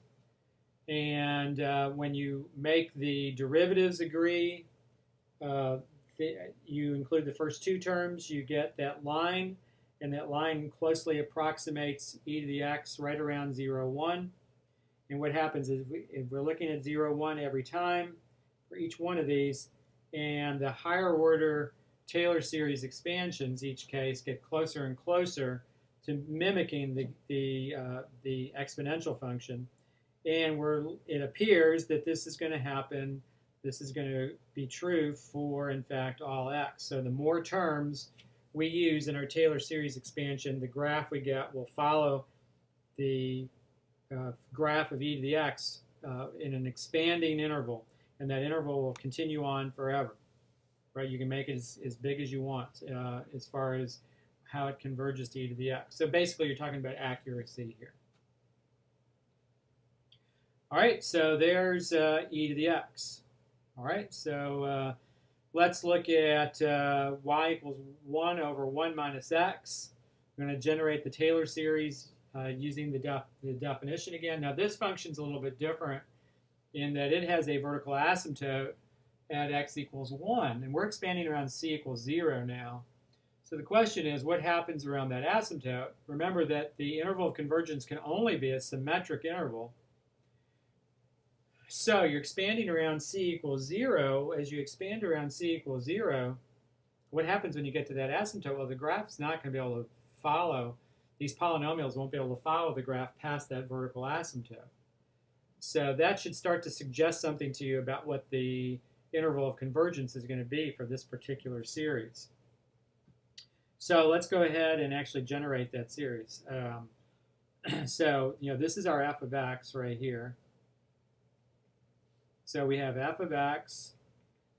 [SPEAKER 1] and when you make the derivatives agree, you include the first two terms, you get that line, and that line closely approximates e to the x right around 0, 1. And what happens is if we're looking at 0, 1 every time for each one of these, and the higher order Taylor series expansions each case get closer and closer to mimicking the exponential function. And it appears that this is going to happen. This is going to be true for, in fact, all x. So the more terms we use in our Taylor series expansion, the graph we get will follow the graph of e to the x in an expanding interval. And that interval will continue on forever. Right? You can make it as big as you want as far as how it converges to e to the x. So basically, you're talking about accuracy here. All right, so there's e to the x. All right, so let's look at y equals 1 over 1 minus x. We're going to generate the Taylor series using the definition again. Now, this function's a little bit different in that it has a vertical asymptote at x equals 1. And we're expanding around c equals 0 now. So the question is, what happens around that asymptote? Remember that the interval of convergence can only be a symmetric interval. So you're expanding around c equals 0. As you expand around c equals 0, what happens when you get to that asymptote? Well, the graph's not going to be able to follow. These polynomials won't be able to follow the graph past that vertical asymptote. So that should start to suggest something to you about what the interval of convergence is going to be for this particular series. So let's go ahead and actually generate that series. So, this is our f of x right here. So we have f of x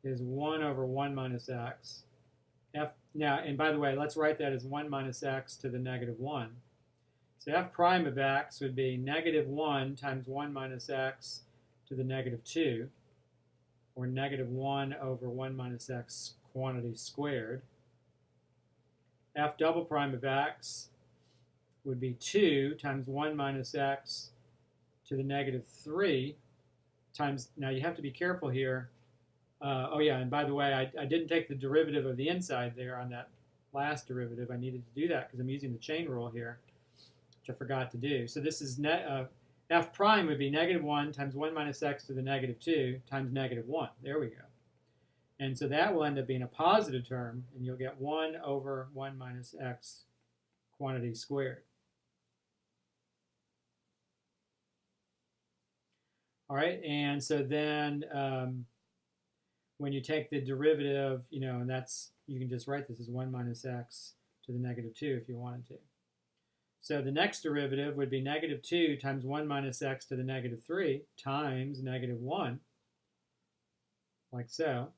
[SPEAKER 1] is 1 over 1 minus x. Now, and by the way, let's write that as 1 minus x to the negative 1. So f prime of x would be negative 1 times 1 minus x to the negative 2, or negative 1 over 1 minus x quantity squared. F double prime of x would be 2 times 1 minus x to the negative 3 times, now you have to be careful here. Oh yeah, and by the way, I didn't take the derivative of the inside there on that last derivative. I needed to do that because I'm using the chain rule here, which I forgot to do. So this is f prime would be negative 1 times 1 minus x to the negative 2 times negative 1. There we go. And so that will end up being a positive term, and you'll get 1 over 1 minus x quantity squared. All right, and so then when you take the derivative, and that's, you can just write this as 1 minus x to the negative 2 if you wanted to. So the next derivative would be negative 2 times 1 minus x to the negative 3 times negative 1, like so.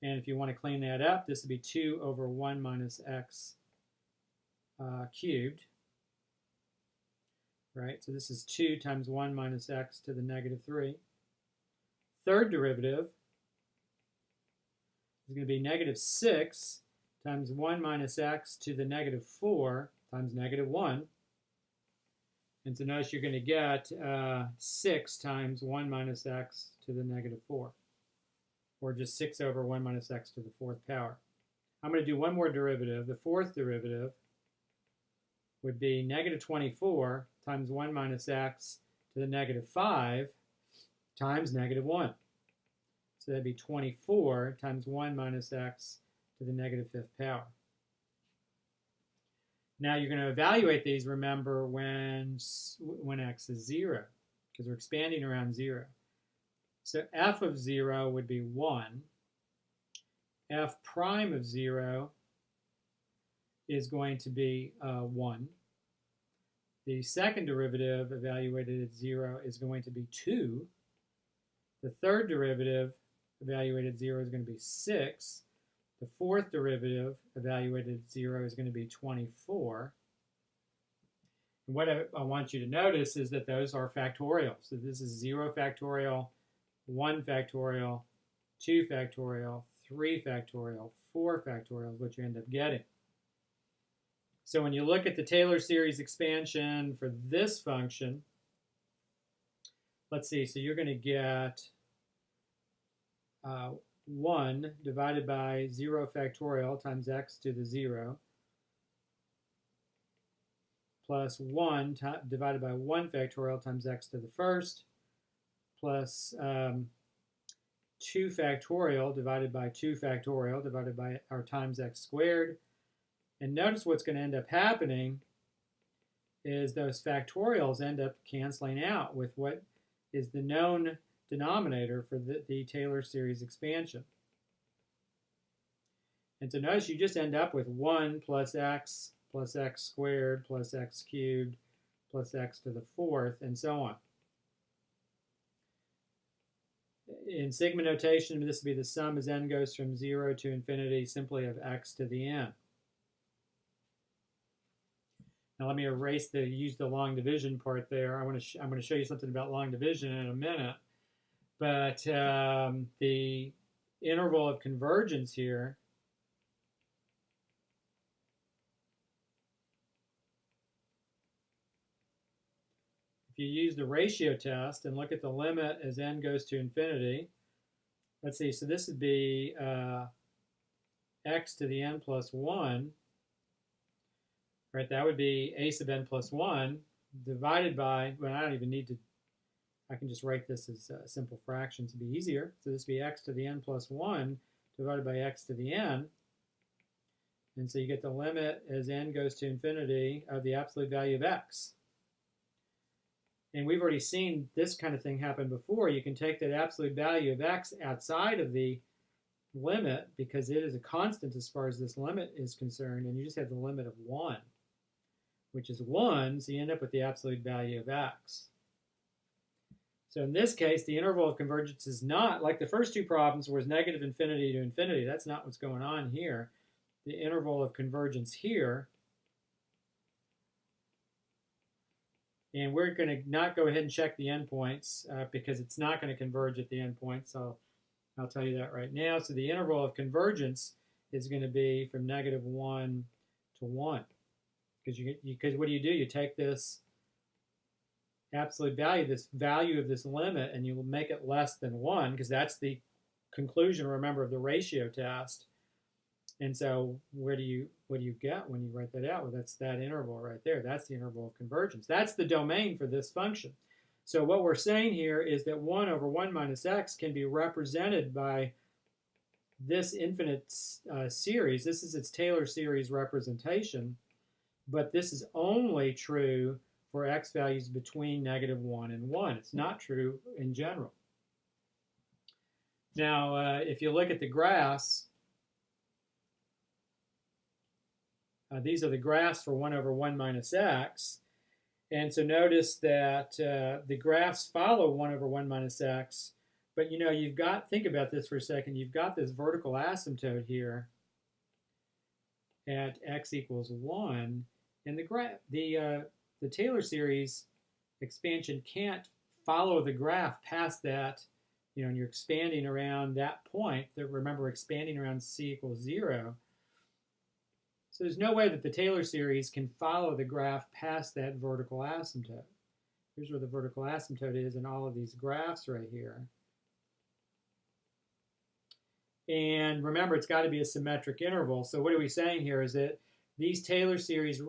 [SPEAKER 1] And if you want to clean that up, this would be 2 over 1 minus x cubed. Right, so this is 2 times 1 minus x to the negative 3. Third derivative is going to be negative 6 times 1 minus x to the negative 4 times negative 1. And so notice you're going to get 6 times 1 minus x to the negative 4, or just 6 over 1 minus x to the 4th power. I'm going to do one more derivative. The fourth derivative would be negative 24 times 1 minus x to the negative 5 times negative 1. So that'd be 24 times 1 minus x to the negative 5th power. Now you're going to evaluate these, remember, when x is 0, because we're expanding around 0. So f of 0 would be 1. F prime of 0 is going to be 1. The second derivative evaluated at 0 is going to be 2. The third derivative evaluated at 0 is going to be 6. The fourth derivative evaluated at 0 is going to be 24. And what I want you to notice is that those are factorial. So this is 0 factorial, 1 factorial, 2 factorial, 3 factorial, 4 factorial is what you end up getting. So when you look at the Taylor series expansion for this function, let's see, so you're going to get 1 divided by 0 factorial times x to the 0 plus 1 divided by 1 factorial times x to the 1st plus 2 factorial divided by 2 factorial divided by our times x squared. And notice what's going to end up happening is those factorials end up canceling out with what is the known denominator for the Taylor series expansion. And so notice you just end up with 1 plus x squared plus x cubed plus x to the 4th, and so on. In sigma notation, this would be the sum as n goes from 0 to infinity simply of x to the n. Now let me use the long division part there. I'm going to show you something about long division in a minute. But the interval of convergence here if you use the ratio test and look at the limit as n goes to infinity, let's see, so this would be x to the n plus 1. Right, that would be a sub n plus 1 divided by, well, I don't even need to, I can just write this as simple fractions to be easier. So this would be x to the n plus 1 divided by x to the n. And so you get the limit as n goes to infinity of the absolute value of x. And we've already seen this kind of thing happen before. You can take that absolute value of x outside of the limit, because it is a constant as far as this limit is concerned, and you just have the limit of 1, which is 1, so you end up with the absolute value of x. So in this case, the interval of convergence is not, like the first two problems was negative infinity to infinity. That's not what's going on here. The interval of convergence here, and we're going to not go ahead and check the endpoints because it's not going to converge at the endpoint. So I'll tell you that right now. So the interval of convergence is going to be from -1 to 1. Because what do? You take this absolute value, this value of this limit, and you will make it less than 1, because that's the conclusion, remember, of the ratio test. And so what do you get when you write that out? Well, that's that interval right there. That's the interval of convergence. That's the domain for this function. So what we're saying here is that 1 over 1 minus x can be represented by this infinite series. This is its Taylor series representation, but this is only true for x values between -1 and 1. It's not true in general. Now, if you look at the graphs, these are the graphs for 1 over 1 minus x. And so notice that the graphs follow 1 over 1 minus x. But you've got, think about this for a second, you've got this vertical asymptote here at x equals 1. And the Taylor series expansion can't follow the graph past that, and you're expanding around that point. Remember, expanding around c equals 0. So there's no way that the Taylor series can follow the graph past that vertical asymptote. Here's where the vertical asymptote is in all of these graphs right here. And remember, it's got to be a symmetric interval. So what are we saying here is that these Taylor series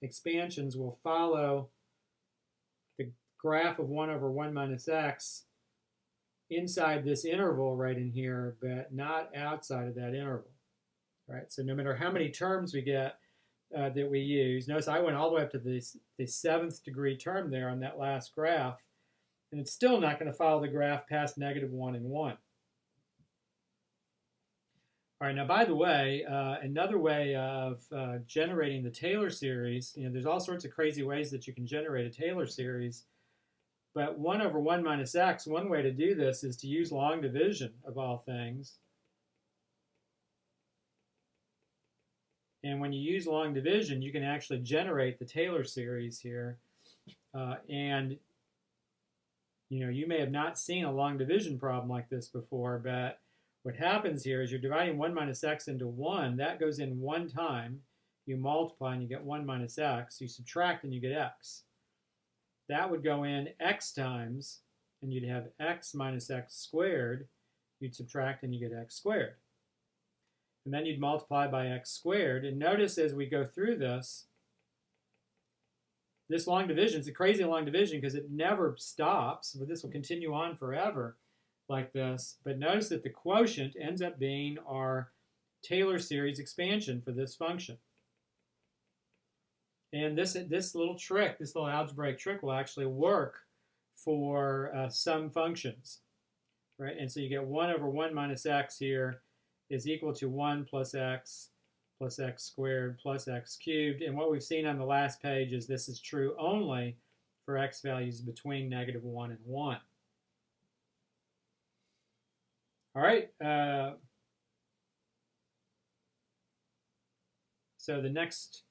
[SPEAKER 1] expansions will follow the graph of 1 over 1 minus x inside this interval right in here, but not outside of that interval. Right? So no matter how many terms we get that we use, notice I went all the way up to the 7th degree term there on that last graph, and it's still not going to follow the graph past -1 and 1. All right, now by the way, another way of generating the Taylor series, there's all sorts of crazy ways that you can generate a Taylor series, but 1 over 1 minus x, one way to do this is to use long division, of all things. And when you use long division, you can actually generate the Taylor series here. And you may have not seen a long division problem like this before, but what happens here is you're dividing 1 minus x into 1. That goes in one time. You multiply and you get 1 minus x. You subtract and you get x. That would go in x times, and you'd have x minus x squared. You'd subtract and you get x squared. And then you'd multiply by x squared. And notice as we go through this long division is a crazy long division because it never stops, but this will continue on forever like this. But notice that the quotient ends up being our Taylor series expansion for this function. And this little trick, this little algebraic trick will actually work for some functions, right? And so you get 1 over 1 minus x here is equal to 1 plus x squared plus x cubed. And what we've seen on the last page is this is true only for x values between -1 and 1. All right. So the next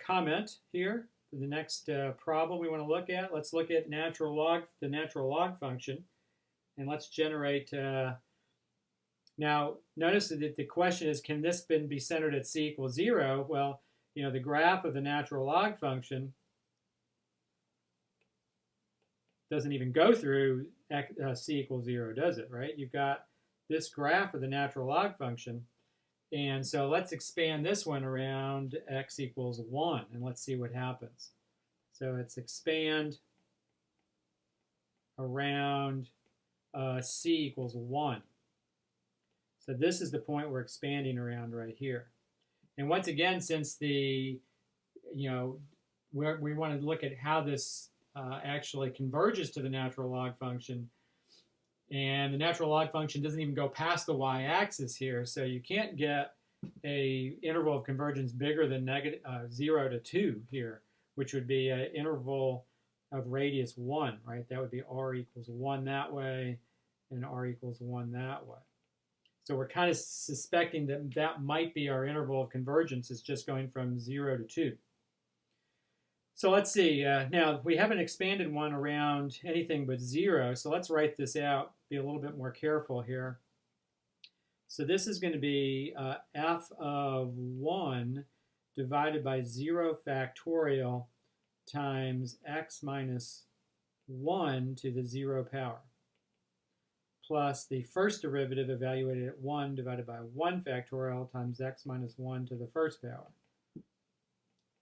[SPEAKER 1] comment here, the next problem we want to look at, let's look at the natural log function, and let's generate. Now, notice that the question is, can this be centered at c equals 0? Well, the graph of the natural log function doesn't even go through c equals 0, does it, right? You've got this graph of the natural log function, and so let's expand this one around x equals 1, and let's see what happens. So it's expand around c equals 1. So this is the point we're expanding around right here. And once again, since we want to look at how this actually converges to the natural log function, And the natural log function doesn't even go past the y-axis here, so you can't get a interval of convergence bigger than 0 to 2 here, which would be an interval of radius 1, right? That would be r equals 1 that way and r equals 1 that way. So we're kind of suspecting that that might be our interval of convergence. It's just going from 0 to 2. So let's see. Now, we haven't expanded one around anything but 0, so let's write this out, be a little bit more careful here. So this is going to be f of 1 divided by 0 factorial times x minus 1 to the 0 power, plus the first derivative evaluated at 1 divided by 1 factorial times x minus 1 to the first power.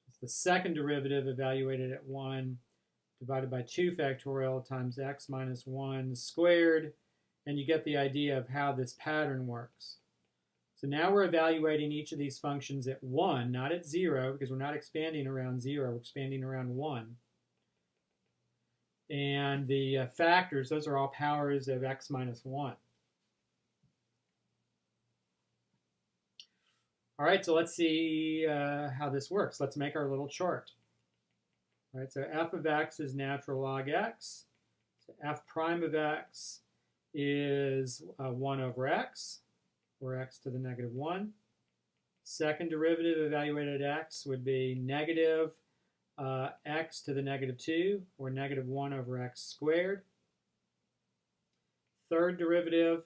[SPEAKER 1] It's the second derivative evaluated at 1 divided by 2 factorial times x minus 1 squared, and you get the idea of how this pattern works. So now we're evaluating each of these functions at 1, not at 0, because we're not expanding around 0, we're expanding around 1. And the factors, those are all powers of x minus 1. All right, so let's see how this works. Let's make our little chart. All right, so f of x is natural log x. So f prime of x is 1 over x, or x to the negative 1. Second derivative evaluated at x would be negative x to the negative 2, or negative 1 over x squared. Third derivative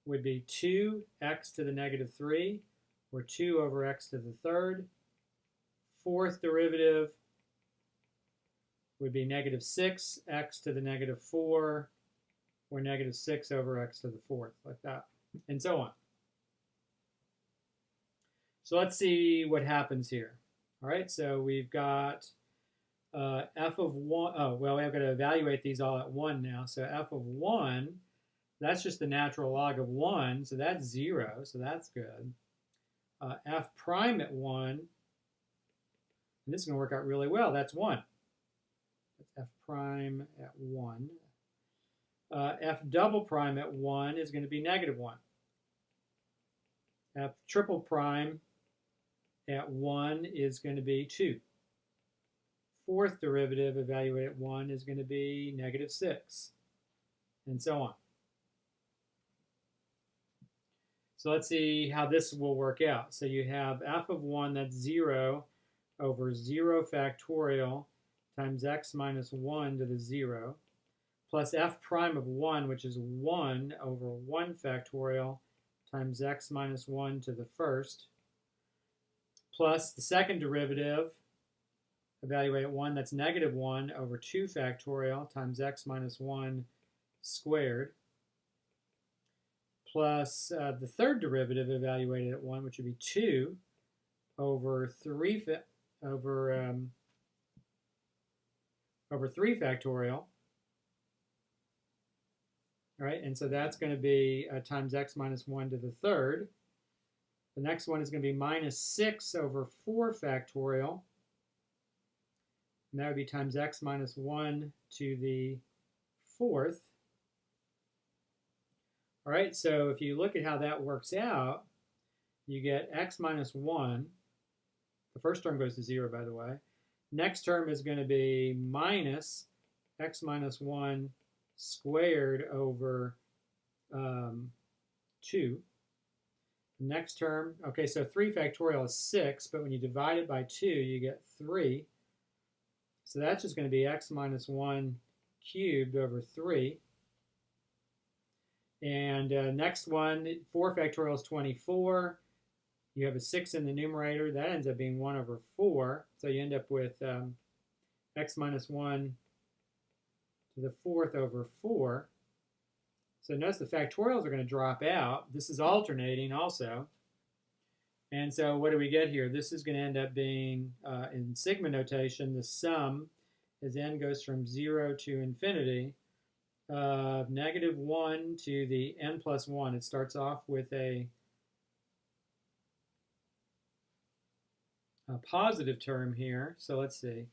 [SPEAKER 1] would be 2x to the negative 3, or 2 over x to the third. Fourth derivative would be negative 6x to the negative 4, or negative 6 over x to the fourth, like that, and so on. So let's see what happens here. All right, so we've got f of 1. Oh, well, we've got to evaluate these all at 1 now. So f of 1, that's just the natural log of 1, so that's 0, so that's good. F prime at 1, and this is going to work out really well, that's 1. That's f prime at 1. F double prime at 1 is going to be negative 1. F triple prime at 1 is going to be 2. Fourth derivative evaluated at 1 is going to be negative 6, and so on. So let's see how this will work out. So you have f of 1, that's 0 over 0 factorial times x minus 1 to the 0, plus f prime of 1, which is 1 over 1 factorial times x minus 1 to the first, plus the second derivative, evaluate at 1, that's negative 1 over 2 factorial times x minus 1 squared, plus the third derivative evaluated at 1, which would be 2 over 3 factorial. All right, and so that's going to be times x minus 1 to the third. The next one is going to be minus 6 over 4 factorial. And that would be times x minus 1 to the fourth. All right, so if you look at how that works out, you get x minus 1. The first term goes to 0, by the way. Next term is going to be minus x minus 1 squared over 2. Next term, okay, so 3 factorial is 6, but when you divide it by 2, you get 3. So that's just going to be x minus 1 cubed over 3. And next one, 4 factorial is 24. You have a 6 in the numerator. That ends up being 1 over 4. So you end up with x minus 1 to the fourth over 4. So notice the factorials are going to drop out. This is alternating also. And so what do we get here? This is going to end up being, in sigma notation, the sum as n goes from 0 to infinity of negative 1 to the n plus 1. It starts off with a positive term here. So let's see.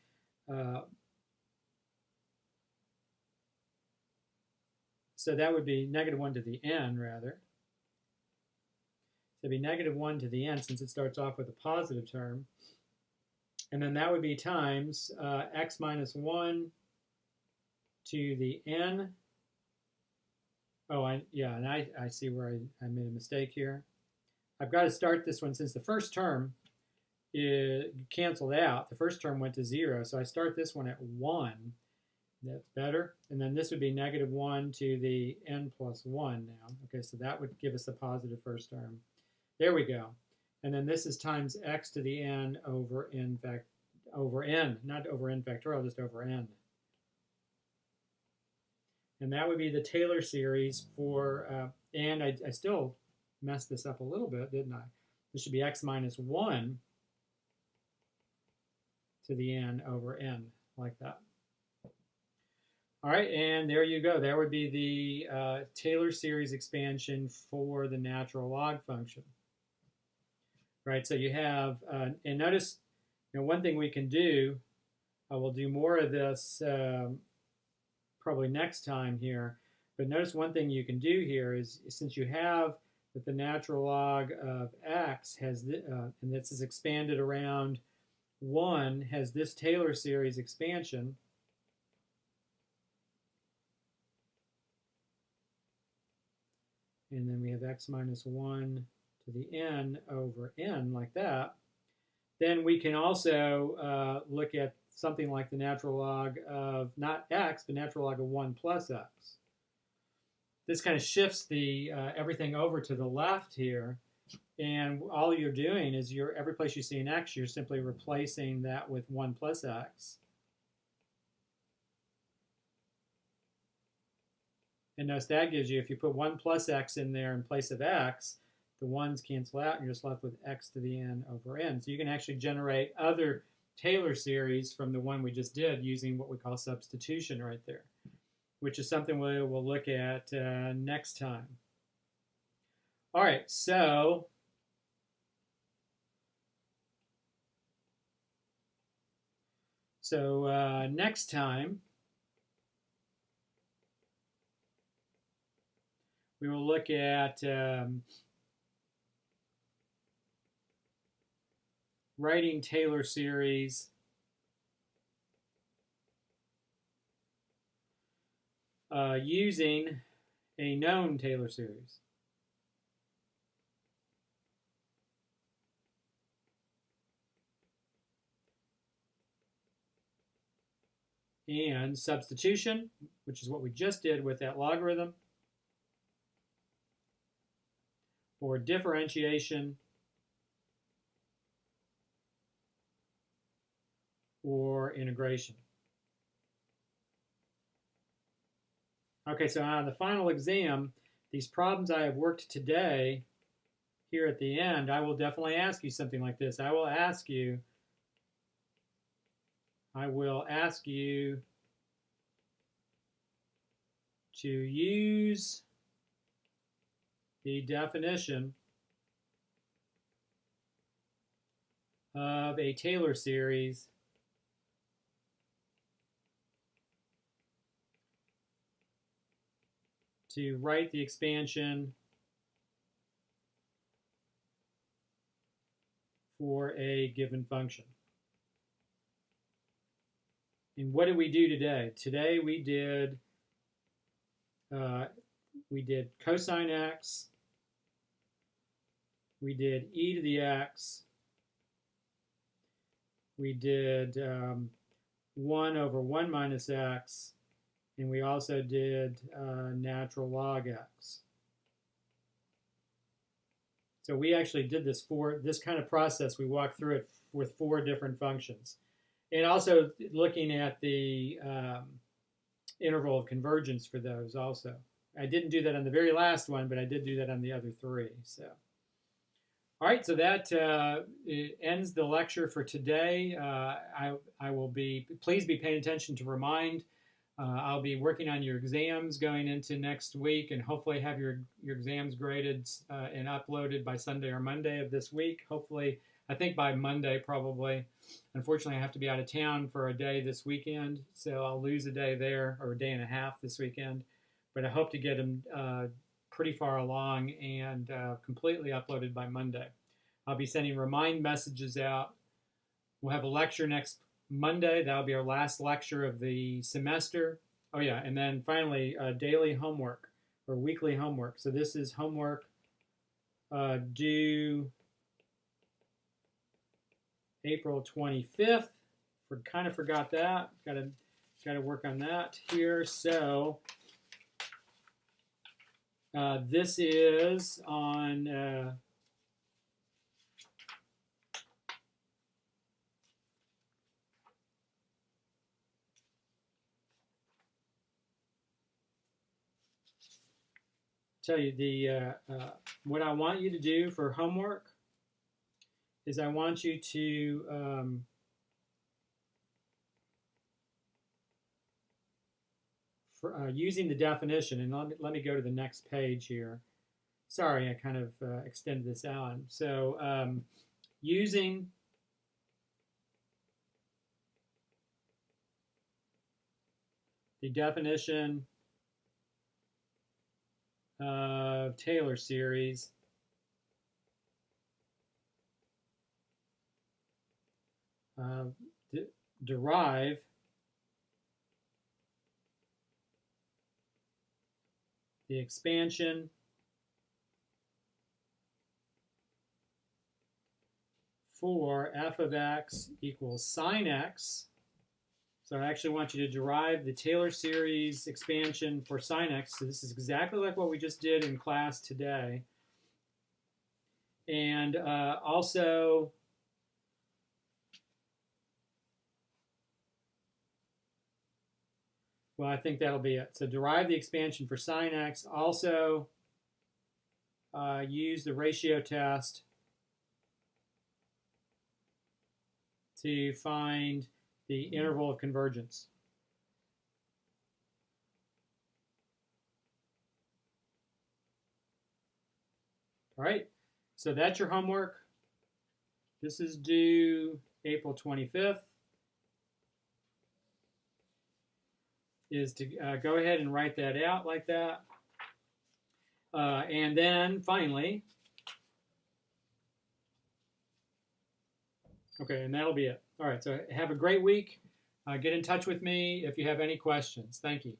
[SPEAKER 1] So that would be negative 1 to the n, rather. So it'd be negative 1 to the n, since it starts off with a positive term. And then that would be times x minus 1 to the n. Oh, and I see where I made a mistake here. I've got to start this one, since the first term is canceled out. The first term went to 0, so I start this one at 1. That's better. And then this would be negative 1 to the n plus 1 now. Okay, so that would give us a positive first term. There we go. And then this is times x to the n over n, not over n factorial, just over n. And that would be the Taylor series for, and I still messed this up a little bit, didn't I? This should be x minus 1 to the n over n, like that. All right, and there you go. That would be the Taylor series expansion for the natural log function. Right, so you have, and notice, one thing we can do, we'll do more of this probably next time here, but notice one thing you can do here is, since you have that the natural log of x has, and this is expanded around 1, has this Taylor series expansion. And then we have x minus 1 to the n over n, like that. Then we can also look at something like the natural log of, not x, but natural log of 1 plus x. This kind of shifts the everything over to the left here. And all you're doing is, every place you see an x, you're simply replacing that with 1 plus x. And notice that gives you, if you put 1 plus x in there in place of x, the 1's cancel out, and you're just left with x to the n over n. So you can actually generate other Taylor series from the one we just did using what we call substitution right there, which is something we'll look at next time. All right, so next time, we will look at writing Taylor series using a known Taylor series. And substitution, which is what we just did with that logarithm, or differentiation, or integration. Okay, so on the final exam, these problems I have worked today, here at the end, I will definitely ask you something like this. I will ask you to use the definition of a Taylor series to write the expansion for a given function. And what did we do today? Today we did cosine x, we did e to the x, we did 1 over 1 minus x, and we also did natural log x. So we actually did this kind of process. We walked through it with 4 different functions. And also looking at the interval of convergence for those also. I didn't do that on the very last one, but I did do that on the other 3. So, all right, so that ends the lecture for today. I will please be paying attention to remind. I'll be working on your exams going into next week, and hopefully have your exams graded and uploaded by Sunday or Monday of this week. Hopefully, I think by Monday probably. Unfortunately, I have to be out of town for a day this weekend, so I'll lose a day there, or a day and a half this weekend. but I hope to get them pretty far along and completely uploaded by Monday. I'll be sending remind messages out. We'll have a lecture next Monday. That'll be our last lecture of the semester. Oh yeah, and then finally daily homework or weekly homework. So this is homework due April 25th. Kind of forgot that. Got to work on that here. So this is on tell you the what I want you to do for homework is I want you to using the definition, and let me go to the next page here. Sorry, I kind of extended this out. So using the definition of Taylor series, derive the expansion for f of x equals sine x. So I actually want you to derive the Taylor series expansion for sine x. So this is exactly like what we just did in class today. And also, well, I think that'll be it. So derive the expansion for sine x. Also, use the ratio test to find the interval of convergence. All right, so that's your homework. This is due April 25th. Is to go ahead and write that out like that. And then finally, okay, and that'll be it. All right, so have a great week. Get in touch with me if you have any questions. Thank you.